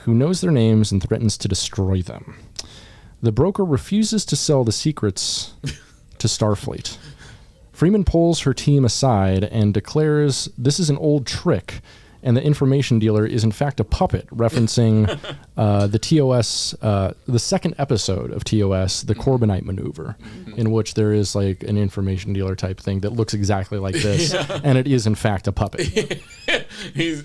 who knows their names and threatens to destroy them. The broker refuses to sell the secrets to Starfleet. Freeman pulls her team aside and declares this is an old trick, and the information dealer is in fact a puppet, referencing the TOS, the second episode of TOS, the Corbinite maneuver, in which there is like an information dealer type thing that looks exactly like this, and it is in fact a puppet. He's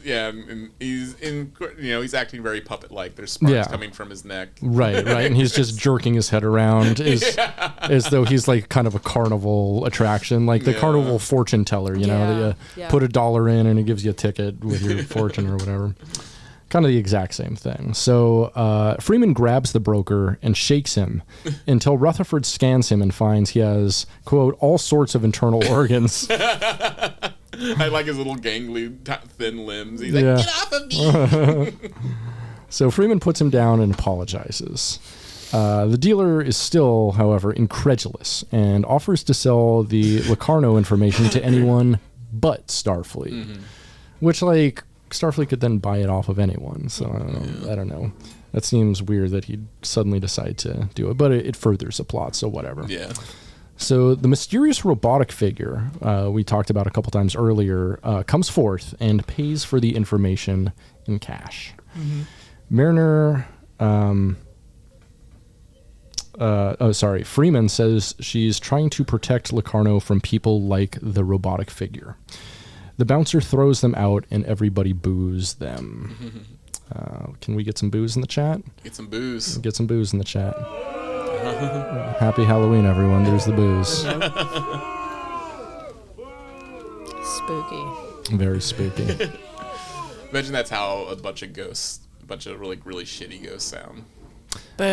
acting very puppet-like. There's sparks coming from his neck. Right, and he's just jerking his head around as though he's like kind of a carnival attraction, like the carnival fortune teller, you know, that you put $1 in and it gives you a ticket with your fortune or whatever. Kind of the exact same thing. So Freeman grabs the broker and shakes him until Rutherford scans him and finds he has, quote, all sorts of internal organs. I like his little gangly, thin limbs. He's like, get off of me! So Freeman puts him down and apologizes. The dealer is still, however, incredulous and offers to sell the Locarno information to anyone but Starfleet. Which, like, Starfleet could then buy it off of anyone. So, I don't know. That seems weird that he'd suddenly decide to do it. But it furthers the plot, so whatever. Yeah. So the mysterious robotic figure we talked about a couple times earlier comes forth and pays for the information in cash. Mariner... Freeman says she's trying to protect Locarno from people like the robotic figure. The bouncer throws them out and everybody boos them. Can we get some boos in the chat? Get some booze. Get some boos in the chat. Happy Halloween, everyone. There's the booze. Spooky. Very spooky. Imagine that's how a bunch of really shitty ghosts sound. Boo.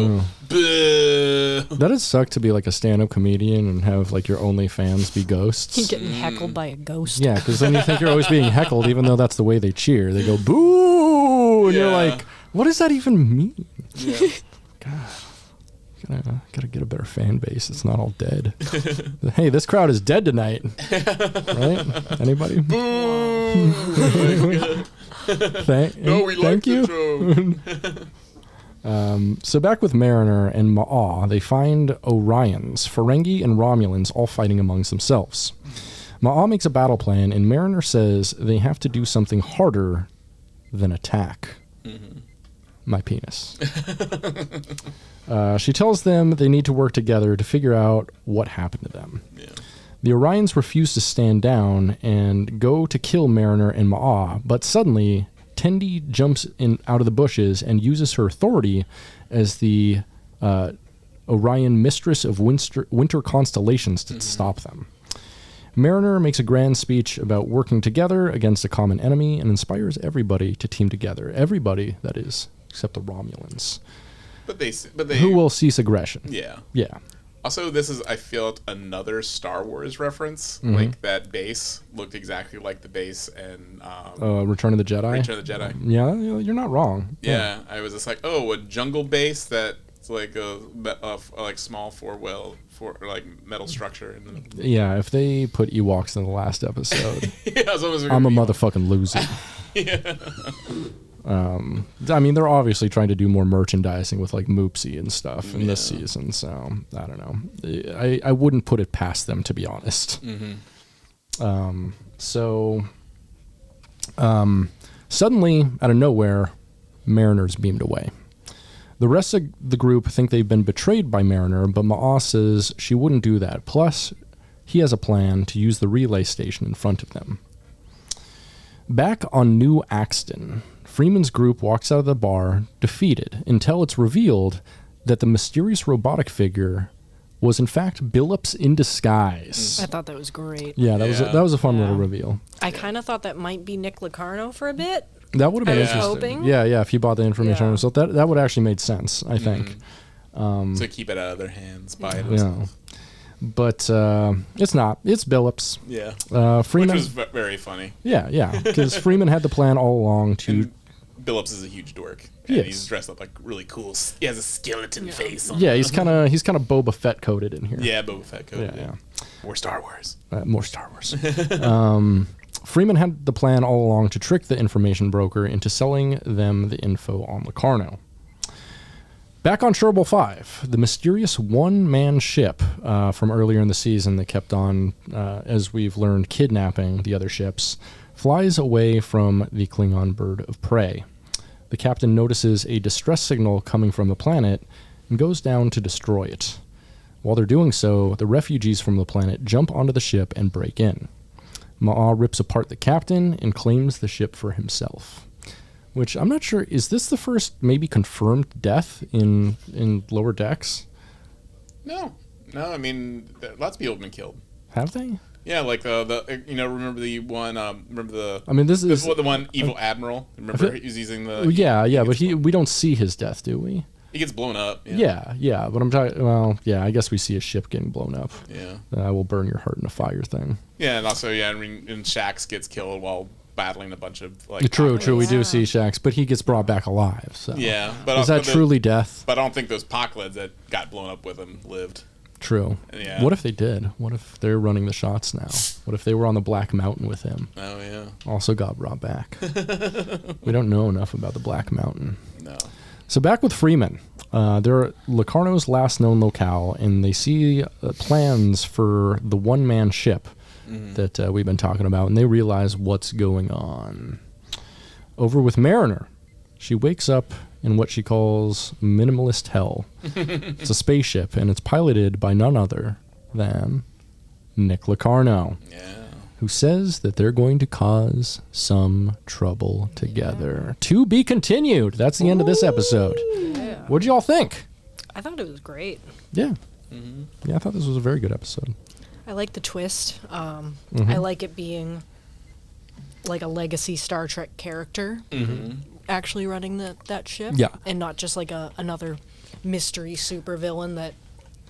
go, boo. That'd suck to be like a stand-up comedian and have like your only fans be ghosts. He's getting heckled by a ghost. Yeah, because then you think you're always being heckled, even though that's the way they cheer. They go boo, and you're like, what does that even mean? Yeah. God, gotta get a better fan base. It's not all dead. Hey, this crowd is dead tonight, right? Anybody? Boo. Thank you. So back with Mariner and Ma'a, they find Orions, Ferengi, and Romulans all fighting amongst themselves. Ma'a makes a battle plan, and Mariner says they have to do something harder than attack. My penis. She tells them they need to work together to figure out what happened to them. Yeah. The Orions refuse to stand down and go to kill Mariner and Ma'a, but suddenly Tendi jumps out of the bushes and uses her authority as the Orion Mistress of Winter Constellations to stop them. Mariner makes a grand speech about working together against a common enemy and inspires everybody to team together. Everybody, that is, except the Romulans. But they who will cease aggression. Yeah. Yeah. Also, this is, I feel, another Star Wars reference. Like, that base looked exactly like the base in Return of the Jedi? Return of the Jedi. Yeah, you're not wrong. Yeah, I was just like, oh, a jungle base that's like a like small metal structure. And Yeah, if they put Ewoks in the last episode, yeah, I'm a motherfucking loser. Yeah. I mean, they're obviously trying to do more merchandising with like Moopsie and stuff in this season, so I don't know. I wouldn't put it past them, to be honest. Suddenly, out of nowhere, Mariner's beamed away. The rest of the group think they've been betrayed by Mariner, but Ma'a says she wouldn't do that. Plus, he has a plan to use the relay station in front of them. Back on New Axton, Freeman's group walks out of the bar, defeated, until it's revealed that the mysterious robotic figure was in fact Billups in disguise. I thought that was great. Yeah, that was a fun little reveal. I kind of thought that might be Nick Locarno for a bit. That would have been interesting. Hoping. Yeah, if he bought the information on himself, that would actually made sense, I think. So keep it out of their hands, buy it themselves. But it's not. It's Billups. Yeah. Freeman, which was very funny. Yeah, because Freeman had the plan all along to... And Billups is a huge dork. And he's dressed up like really cool. He has a skeleton face on. Yeah, he's kind of Boba Fett coded in here. Yeah, Boba Fett coded. Yeah. More Star Wars. More Star Wars. Freeman had the plan all along to trick the information broker into selling them the info on Locarno. Back on Chernobyl 5, the mysterious one-man ship from earlier in the season that kept on, as we've learned, kidnapping the other ships, flies away from the Klingon bird of prey. The captain notices a distress signal coming from the planet and goes down to destroy it. While they're doing so, the refugees from the planet jump onto the ship and break in. Ma'a rips apart the captain and claims the ship for himself. Which, I'm not sure, is this the first maybe confirmed death in Lower Decks? No, I mean, lots of people have been killed. Have they? Yeah, like remember the one, I mean, this is the one evil admiral. Remember he was using the... Yeah, but we don't see his death, do we? He gets blown up. Yeah, but I'm talking, I guess we see a ship getting blown up. Yeah. I will burn your heart in a fire thing. Yeah, and also, and Shax gets killed while battling a bunch of, like... True, we do see Shax, but he gets brought back alive, so... Yeah, but... Is that truly death? But I don't think those Poclids that got blown up with him lived. True. Yeah. What if they did? What if they're running the shots now? What if they were on the Black Mountain with him? Oh, yeah. Also got brought back. We don't know enough about the Black Mountain. No. So back with Freeman. They're at Locarno's last known locale, and they see plans for the one-man ship that we've been talking about, and they realize what's going on. Over with Mariner. She wakes up in what she calls minimalist hell. It's a spaceship, and it's piloted by none other than Nick Locarno, who says that they're going to cause some trouble together. To be continued. That's the end of this episode. Yeah. What'd y'all think? I thought it was great. Yeah. Yeah, I thought this was a very good episode. I like the twist. I like it being like a legacy Star Trek character actually running that ship. Yeah. And not just like another mystery supervillain that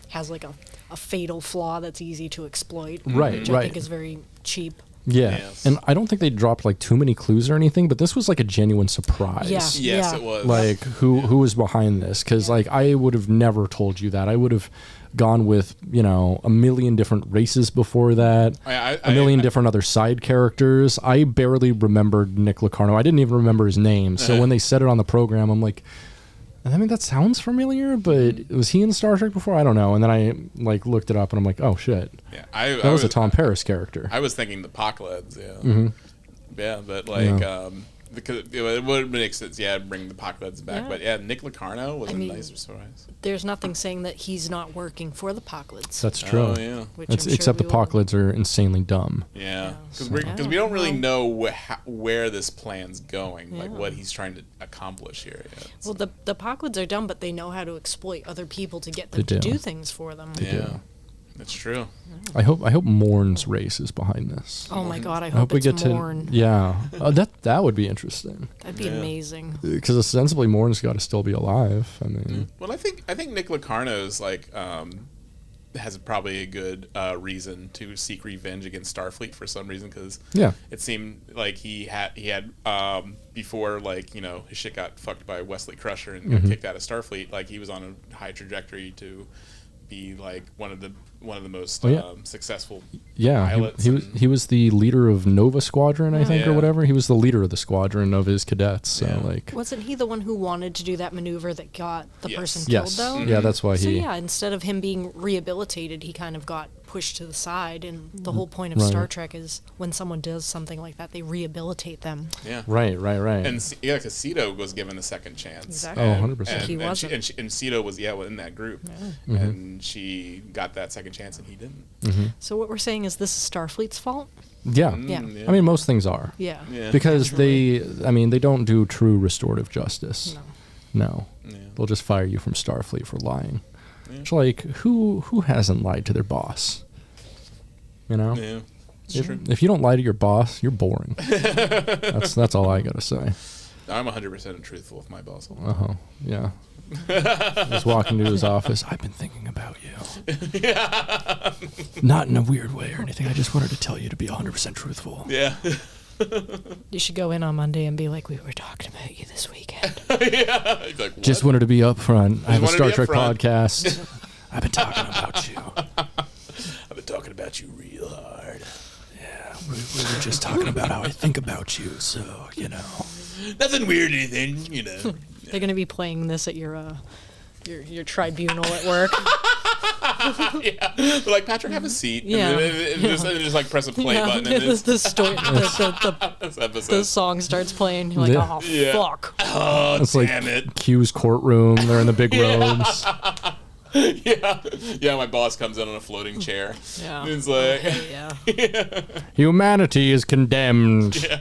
has like a fatal flaw that's easy to exploit. Right, which right. I think is very cheap. Yeah, Yes. and I don't think they dropped like too many clues or anything, but this was like a genuine surprise. Yeah. Yes, it was. Like who was behind this? Because like I would have never told you that. I would have gone with a million different races before that, a million different other side characters. I barely remembered Nick Locarno. I didn't even remember his name. So when they said it on the program, I'm like, I mean, that sounds familiar, but was he in Star Trek before? I don't know. And then I like looked it up, and I'm like, oh shit, Yeah, that was a Tom Paris character. I was thinking the Apocalypse, yeah. Mm-hmm. Yeah, but like, because it would make sense, bring the Apocalypse back. Yeah. But yeah, Nick Locarno was I a mean, nice surprise. There's nothing saying that he's not working for the Apocalypse. That's true. Oh, yeah. Which I'm sure Except the we will- Apocalypse are insanely dumb. Yeah, because So- we don't really Well- know where this plan's going, like Yeah. what he's trying to accomplish here. Yet. Well, the Apocalypse are dumb, but they know how to exploit other people to get them They to do. do things for them. Yeah, that's true. I hope Morn's race is behind this. Oh my God, I I hope hope we it's get to Morn. that would be interesting That'd be Yeah. amazing. because ostensibly Morn's got to still be alive. I mean, Well, I think Nick Locarno's like has probably a good reason to seek revenge against Starfleet for some reason, because yeah, it seemed like he had before, like, his shit got fucked by Wesley Crusher and got kicked out of Starfleet. Like, he was on a high trajectory to be like one of the most successful yeah. pilots. He was the leader of Nova Squadron, I think, or Yeah. whatever. He was the leader of the squadron of his cadets. So Yeah. like, Wasn't he the one who wanted to do that maneuver that got the Yes. person yes, killed, though? yeah, that's why So he. yeah, instead of him being rehabilitated, he kind of got pushed to the side. And the whole point of Right. Star Trek is when someone does something like that, they rehabilitate them. Yeah. Right. And because Cito was given a second chance. Exactly. Oh, And- 100%. And, He and, wasn't. and Cito was in that group, Mm-hmm. and she got that second chance, and he didn't. So what we're saying is this is Starfleet's fault? Yeah. Yeah. I mean, most things are. Yeah. Yeah. Because they don't do true restorative justice. No. No. Yeah. They'll just fire you from Starfleet for lying. Yeah. It's like, who hasn't lied to their boss? You know? Yeah. It's true. If you don't lie to your boss, you're boring. That's all I gotta say. I'm 100% truthful with my boss. Uh-huh. Yeah. Just walking into his office. I've been thinking about you. Not in a weird way or anything. I just wanted to tell you to be 100% truthful. Yeah. You should go in on Monday and be like, we were talking about you this weekend. Yeah. He's like, what? Just wanted to be upfront. I have a wanted to Star be Trek upfront. podcast. I've been talking about you. I've been talking about you real hard. Yeah, we were just talking about how I think about you, so, Nothing weird, anything, They're going to be playing this at your tribunal at work. Yeah. They're like, Patrick, have a seat. Yeah. And just like press a play button. And the, the, story, this episode. the song starts playing. You're like, Yeah. oh, Yeah. fuck. Oh, It's like damn it. Q's courtroom. They're in the big robes. Yeah. Yeah, my boss comes in on a floating chair. Yeah. And it's like, Yeah. Humanity is condemned. yeah.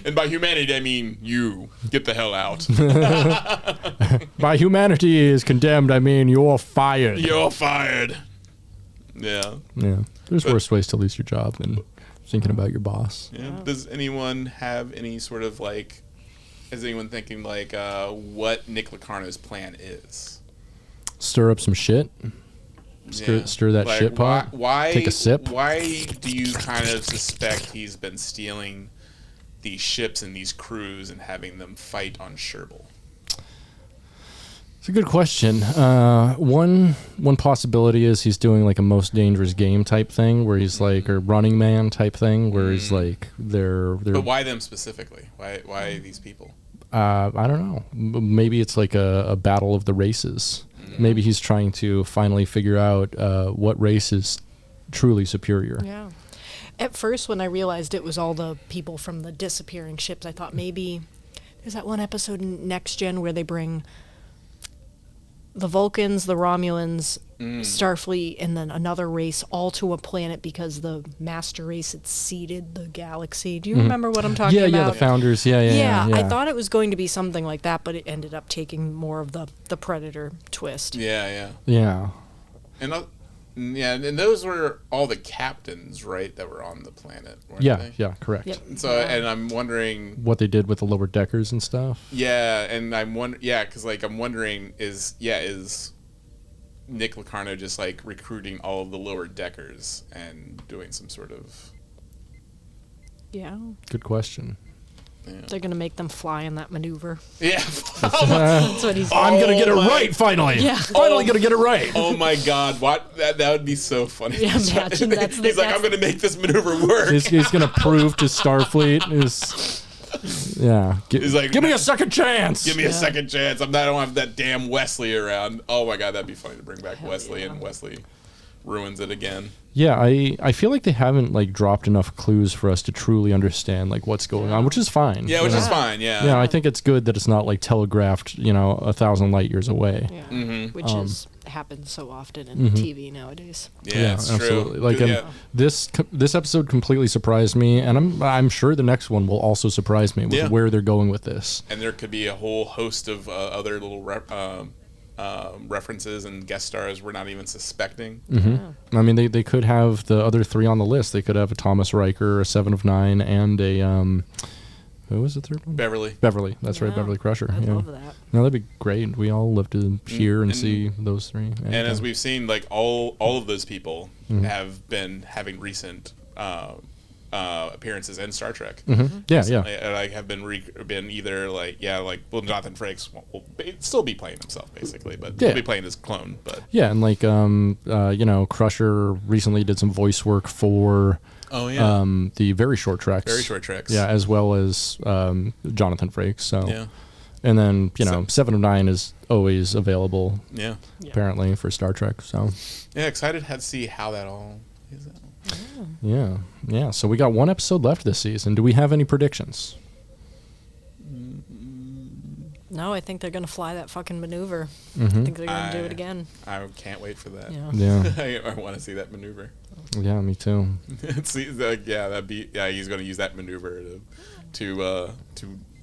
And by humanity, I mean you. Get the hell out. By humanity is condemned, I mean you're fired. You're fired. Yeah. Yeah. There's worse ways to lose your job than thinking about your boss. Yeah. Does anyone have any sort of like, is anyone thinking like what Nick Locarno's plan is? Stir up some shit. Stir that Like, shit pot. Why? Take a sip. Why do you kind of suspect he's been stealing these ships and these crews and having them fight on Sherbal? It's a good question. One possibility is he's doing like a most dangerous game type thing, where he's like a Running Man type thing, where he's like they're. But why them specifically? Why these people? I don't know. Maybe it's like a battle of the races. Maybe he's trying to finally figure out what race is truly superior. Yeah. At first, when I realized it was all the people from the disappearing ships, I thought maybe there's that one episode in Next Gen where they bring the Vulcans, the Romulans, Starfleet, and then another race all to a planet because the master race had seeded the galaxy. Do you remember what I'm talking about? Yeah, the founders. Yeah. I thought it was going to be something like that, but it ended up taking more of the Predator twist. Yeah. Yeah. And Yeah, and those were all the captains, right, that were on the planet, weren't Yeah, they? yeah, correct. Yep. So, and I'm wondering What they did with the lower deckers and stuff. Yeah, and because like I'm wondering is Nick Locarno just like recruiting all of the lower deckers and doing some sort of Good question. They're going to make them fly in that maneuver. Yeah. That's what he's I'm gonna get it right finally. Yeah. Finally gonna get it right. Oh my God! What that would be so funny. Yeah, imagine He's like, I'm gonna make this maneuver work. He's gonna prove to Starfleet is. Yeah. He's like, give me a second chance. Give me a second chance. I don't have that damn Wesley around. Oh my God, that'd be funny to bring back Wesley and Wesley ruins it again. Yeah, I feel like they haven't like dropped enough clues for us to truly understand like what's going on, which is fine. Yeah, which is fine. Yeah. Yeah, I think it's good that it's not like telegraphed, 1,000 light years away. Yeah. Mm-hmm. Which happens so often in TV nowadays. Yeah, it's absolutely. true. Like this episode completely surprised me, and I'm sure the next one will also surprise me with where they're going with this. And there could be a whole host of other little references and guest stars we're not even suspecting. Mm-hmm. I mean, they could have the other three on the list. They could have a Thomas Riker, a 7 of 9, and a who was the third one? Beverly. That's right, Beverly Crusher. I love that. No, that'd be great. We all love to hear and see those three. And as we've seen, like all of those people have been having recent appearances in Star Trek. Mm-hmm. Yeah. Like have been either Jonathan Frakes will still be playing himself basically, but he'll be playing his clone. But yeah, and like Crusher recently did some voice work for the Very Short Treks. Very Short Treks. Yeah, as well as Jonathan Frakes. So yeah. And then 7 of 9 is always available. Yeah. Apparently for Star Trek. So yeah, excited to see how that all is. Yeah. So we got one episode left this season. Do we have any predictions? No, I think they're going to fly that fucking maneuver. Mm-hmm. I think they're going to do it again. I can't wait for that. Yeah. I want to see that maneuver. Yeah, me too. He's going to use that maneuver to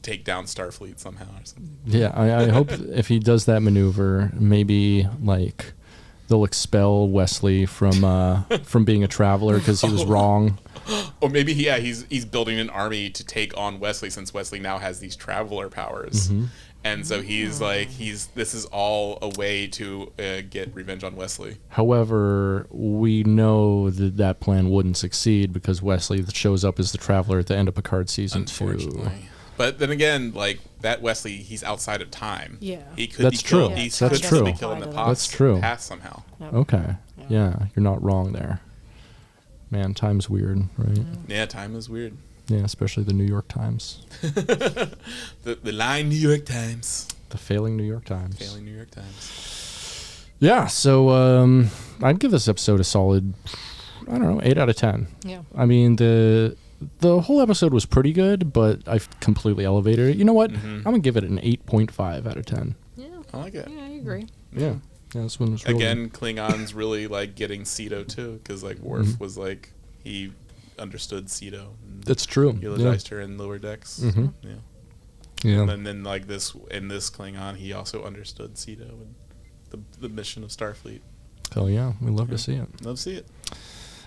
take down Starfleet somehow or something. Yeah, I hope if he does that maneuver, maybe like they'll expel Wesley from being a traveler because he was wrong. Or maybe he's building an army to take on Wesley since Wesley now has these traveler powers. Mm-hmm. And so this is all a way to get revenge on Wesley. However, we know that plan wouldn't succeed because Wesley shows up as the traveler at the end of Picard season 2. But then again, like that Wesley, he's outside of time. Yeah, he could That's be true. killed. Yeah, He that's could true. be killed in the past. That's true. Past somehow. Yep. Okay. Yeah, you're not wrong there. Man, time's weird, right? Yeah, time is weird. Yeah, especially the New York Times. the lying New York Times. The failing New York Times. Failing New York Times. Yeah, so I'd give this episode a solid, 8 out of 10. Yeah. I mean, the whole episode was pretty good, but I've completely elevated it. You know what? I'm going to give it an 8.5 out of 10. Yeah. I like it. Yeah, I agree. Yeah. Yeah, this one was really Again, Klingons really like getting Ceto too, because like Worf was like he understood Ceto. That's true. Eulogized her in Lower Decks. Mhm. Yeah. Yeah. And then like this Klingon, he also understood Ceto and the mission of Starfleet. Hell yeah, we love to see it. Love to see it.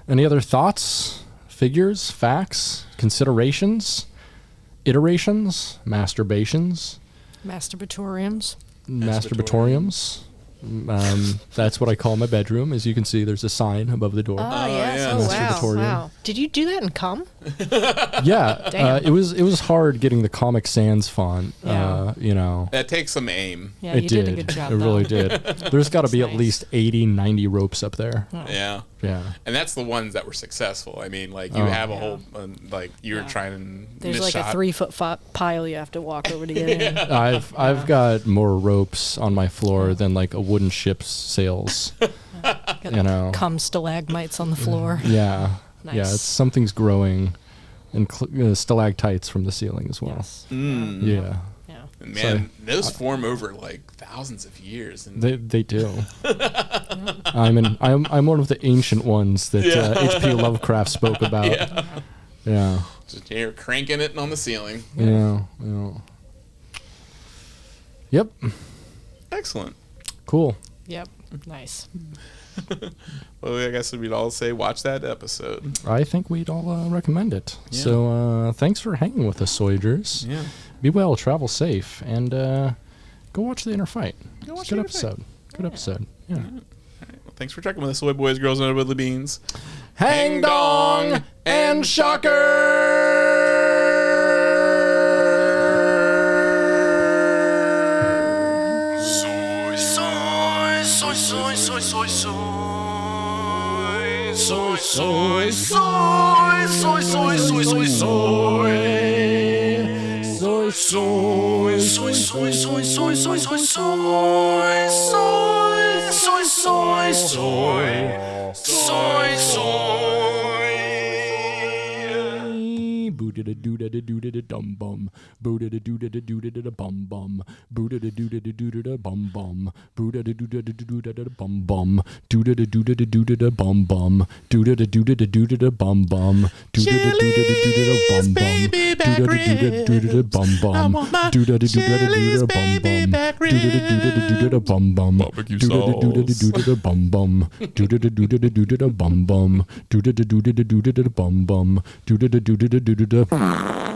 Any other thoughts, figures, facts, considerations, iterations, masturbations, Masturbatoriums. masturbatoriums? That's what I call my bedroom. As you can see, there's a sign above the door. Oh, yes. yeah. Oh, wow. Masturbatorium. Wow. Did you do that in cum? Yeah, Damn. it was hard getting the Comic Sans font. Yeah. That takes some aim. Yeah, it you did. did a good job. It really though. did. There's got to be That's at nice. least 80, 90 ropes up there. Yeah. Yeah. And that's the ones that were successful. I mean, like you have a Yeah. whole like you're trying to There's miss like a shot. 3-foot pile you have to walk over to get in. I've got more ropes on my floor than like a wooden ship's sails. Got cum stalagmites on the floor. Yeah. Nice. Yeah, something's growing, and stalactites from the ceiling as well. Yes. Yeah. Yeah. And man, those form over like thousands of years. And They do. I'm one of the ancient ones that H.P. Lovecraft spoke about. Yeah. just you're cranking it on the ceiling. Yeah. Yep. Excellent. Cool. Yep. Nice. Well, I guess we'd all say watch that episode. I think we'd all recommend it. Yeah. So thanks for hanging with us, Soyagers. Yeah. Be well, travel safe, and go watch The Inner Fight. Go watch Good The Inner episode. Good episode. Yeah. All right. Well, thanks for checking with us, soy boys, girls, and the beans. Hang dong and shocker. Soy, soy, soy, soy, soy, soy, soy. Soy, soy, soy, soy, soy, soy, soy, soy. Soy, soy, soy, soy, soy, soy, soy, soy, soy. Soy, soy, soy, soy, soy. Booda da dooda da dooda da dum bum. Booda da dooda da dooda da bum bum. Booda da dooda da dooda da bum bum. Booda da dooda da dooda da bum bum. Dooda da dooda da dooda da bum bum. Dooda da dooda da dooda da bum bum. Dooda da dooda da dooda da bum bum. Dooda da dooda da dooda da bum bum. Dooda da dooda da dooda da bum bum. Dooda da dooda da dooda da bum bum. Dooda da dooda da dooda da bum bum. Dooda da dooda da dooda da bum bum. Dooda da dooda da dooda da bum bum. Dooda da dooda da dooda da